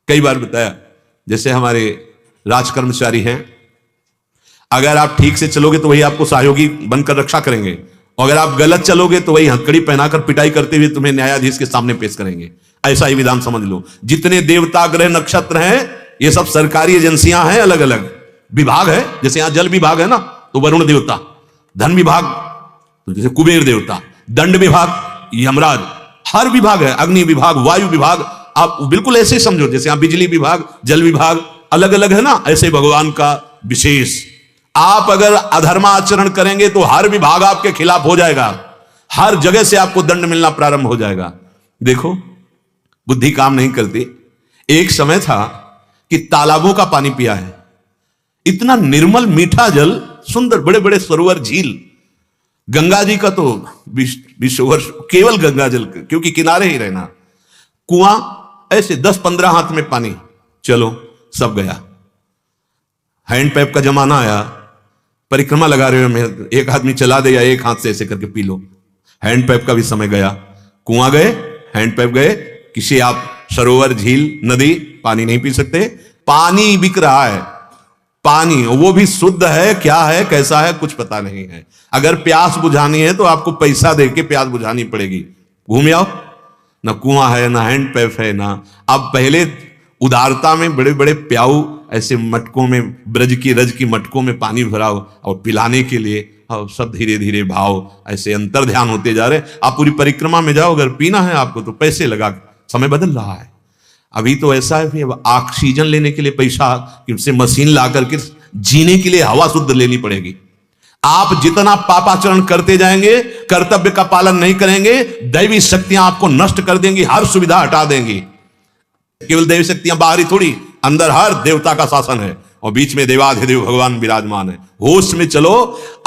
कई बार बताया, जैसे हमारे राज कर्मचारी हैं, अगर आप ठीक से चलोगे तो वही आपको सहयोगी बनकर रक्षा करेंगे, और अगर आप गलत चलोगे तो वही हथकड़ी पहनाकर पिटाई करते हुए तुम्हें न्यायाधीश के सामने पेश करेंगे। ऐसा ही विधान समझ लो। जितने देवता ग्रह नक्षत्र हैं, ये सब सरकारी एजेंसियां हैं, अलग अलग विभाग है। जैसे यहां जल विभाग है ना, तो वरुण देवता, धन विभाग तो जैसे कुबेर देवता, दंड विभाग यमराज, हर विभाग है, अग्नि विभाग, वायु विभाग, आप बिल्कुल ऐसे समझो जैसे यहां बिजली विभाग, जल विभाग अलग अलग है ना, ऐसे भगवान का विशेष। आप अगर अधर्माचरण करेंगे तो हर विभाग आपके खिलाफ हो जाएगा, हर जगह से आपको दंड मिलना प्रारंभ हो जाएगा। देखो बुद्धि काम नहीं करती। एक समय था कि तालाबों का पानी पिया है, इतना निर्मल मीठा जल, सुंदर बड़े बड़े सरोवर, झील, गंगा जी का तो विश्व केवल गंगा जल, क्योंकि किनारे ही रहना, कुआं ऐसे 10-15 हाथ में पानी, चलो सब गया। हैंड पैप का जमाना आया, परिक्रमा लगा रहे हो, एक आदमी चला दे या एक हाथ से ऐसे करके पी लो, हैंड पैप का भी समय गया। कुआं गए, हैंड पैप गए, किसी आप सरोवर, झील, नदी, पानी नहीं पी सकते। पानी बिक रहा है, पानी वो भी शुद्ध है, क्या है कैसा है कुछ पता नहीं है। अगर प्यास बुझानी है तो आपको पैसा देके प्यास बुझानी पड़ेगी, घूम आओ, ना कुआं है ना हैंड पैप है ना। अब पहले उदारता में बड़े बड़े प्याऊ ऐसे मटकों में, ब्रज की रज की मटकों में पानी भराओ और पिलाने के लिए, और सब धीरे धीरे भाव ऐसे अंतर ध्यान होते जा रहे। आप पूरी परिक्रमा में जाओ, अगर पीना है आपको तो पैसे लगा, समय बदल रहा है। अभी तो ऐसा है कि अब ऑक्सीजन लेने के लिए पैसा से मशीन ला करके जीने के लिए हवा शुद्ध लेनी पड़ेगी। आप जितना पापाचरण करते जाएंगे, कर्तव्य का पालन नहीं करेंगे, दैवी शक्तियां आपको नष्ट कर देंगी, हर सुविधा हटा देंगी। केवल दैवी शक्तियां बाहरी थोड़ी, अंदर हर देवता का शासन है, और बीच में देवाधिदेव भगवान विराजमान है। होश में चलो,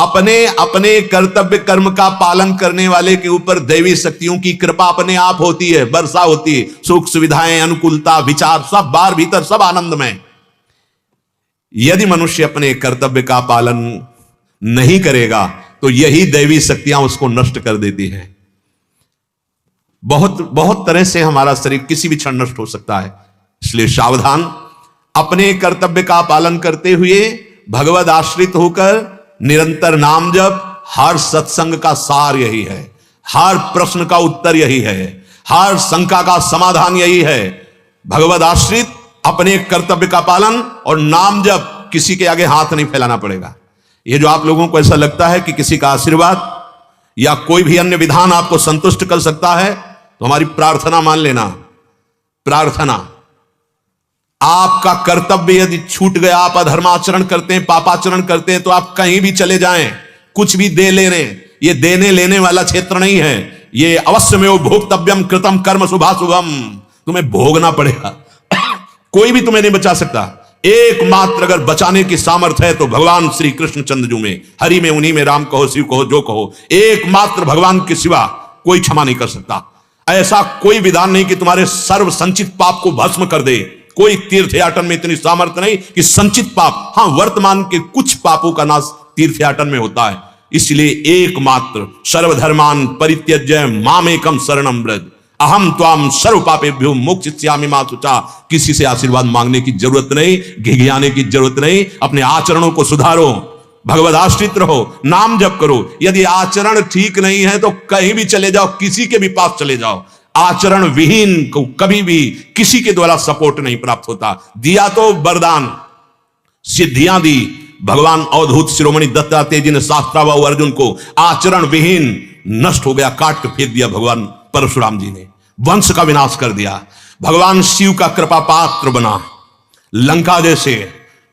अपने अपने कर्तव्य कर्म का पालन करने वाले के ऊपर दैवी शक्तियों की कृपा अपने आप होती है, वर्षा होती है, सुख सुविधाएं, अनुकूलता, विचार सब बाहर भीतर सब आनंद में। यदि मनुष्य अपने कर्तव्य का पालन नहीं करेगा तो यही दैवी शक्तियां उसको नष्ट कर देती है। बहुत बहुत तरह से हमारा शरीर किसी भी क्षण नष्ट हो सकता है, इसलिए सावधान। अपने कर्तव्य का पालन करते हुए भगवद आश्रित होकर निरंतर नाम जप, हर सत्संग का सार यही है, हर प्रश्न का उत्तर यही है, हर शंका का समाधान यही है। भगवद आश्रित, अपने कर्तव्य का पालन और नाम जप, किसी के आगे हाथ नहीं फैलाना पड़ेगा। ये जो आप लोगों को ऐसा लगता है कि किसी का आशीर्वाद या कोई भी अन्य विधान आपको संतुष्ट कर सकता है, तो हमारी प्रार्थना मान लेना। प्रार्थना, आपका कर्तव्य यदि छूट गया, आप अधर्माचरण करते हैं, पापाचरण करते हैं, तो आप कहीं भी चले जाएं, कुछ भी दे ले रहे, ये देने लेने वाला क्षेत्र नहीं है। ये अवश्य में भोक्तव्यम कृतम कर्म शुभाशुभम, तुम्हें भोगना पड़ेगा। कोई भी तुम्हें नहीं बचा सकता। एकमात्र अगर बचाने की सामर्थ्य है तो भगवान श्री कृष्ण चंद्र जी में, हरि में, उन्हीं में, राम कहो शिव कहो जो कहो, एकमात्र भगवान के सिवा कोई क्षमा नहीं कर सकता। ऐसा कोई विधान नहीं कि तुम्हारे सर्व संचित पाप को भस्म कर दे। कोई तीर्थयाटन में इतनी सामर्थ्य नहीं कि संचित पाप, हां वर्तमान के कुछ पापों का नाश तीर्थयाटन में होता है, इसलिए एकमात्र सर्वधर्मान परित्यज्य मामेकम शरणम व्रज अहम त्वाम सर्व पापेभ्यो मोक्षयिष्यामि मा शुचा। किसी से आशीर्वाद मांगने की जरूरत नहीं, घिघियाने की जरूरत नहीं। अपने आचरणों को सुधारो, भगवद आश्रित रहो, नाम जप करो। यदि आचरण ठीक नहीं है तो कहीं भी चले जाओ, किसी के भी पास चले जाओ, आचरण विहीन को कभी भी किसी के द्वारा सपोर्ट नहीं प्राप्त होता। दिया तो वरदान, सिद्धियां दी भगवान अवधूत शिरोमणि दत्तात्रेय जी ने शास्त्राबाहु अर्जुन को, आचरण विहीन नष्ट हो गया, काट के फेंक दिया भगवान परशुराम जी ने, वंश का विनाश कर दिया। भगवान शिव का कृपा पात्र बना, लंका जैसे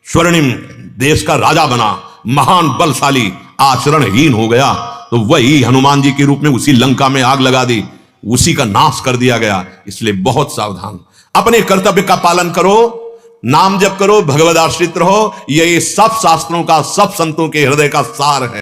स्वर्णिम देश का राजा बना, महान बलशाली, आचरणहीन हो गया तो वही हनुमान जी के रूप में उसी लंका में आग लगा दी, उसी का नाश कर दिया गया। इसलिए बहुत सावधान, अपने कर्तव्य का पालन करो, नाम जप करो, भगवद आश्रित रहो। ये सब शास्त्रों का, सब संतों के हृदय का सार है।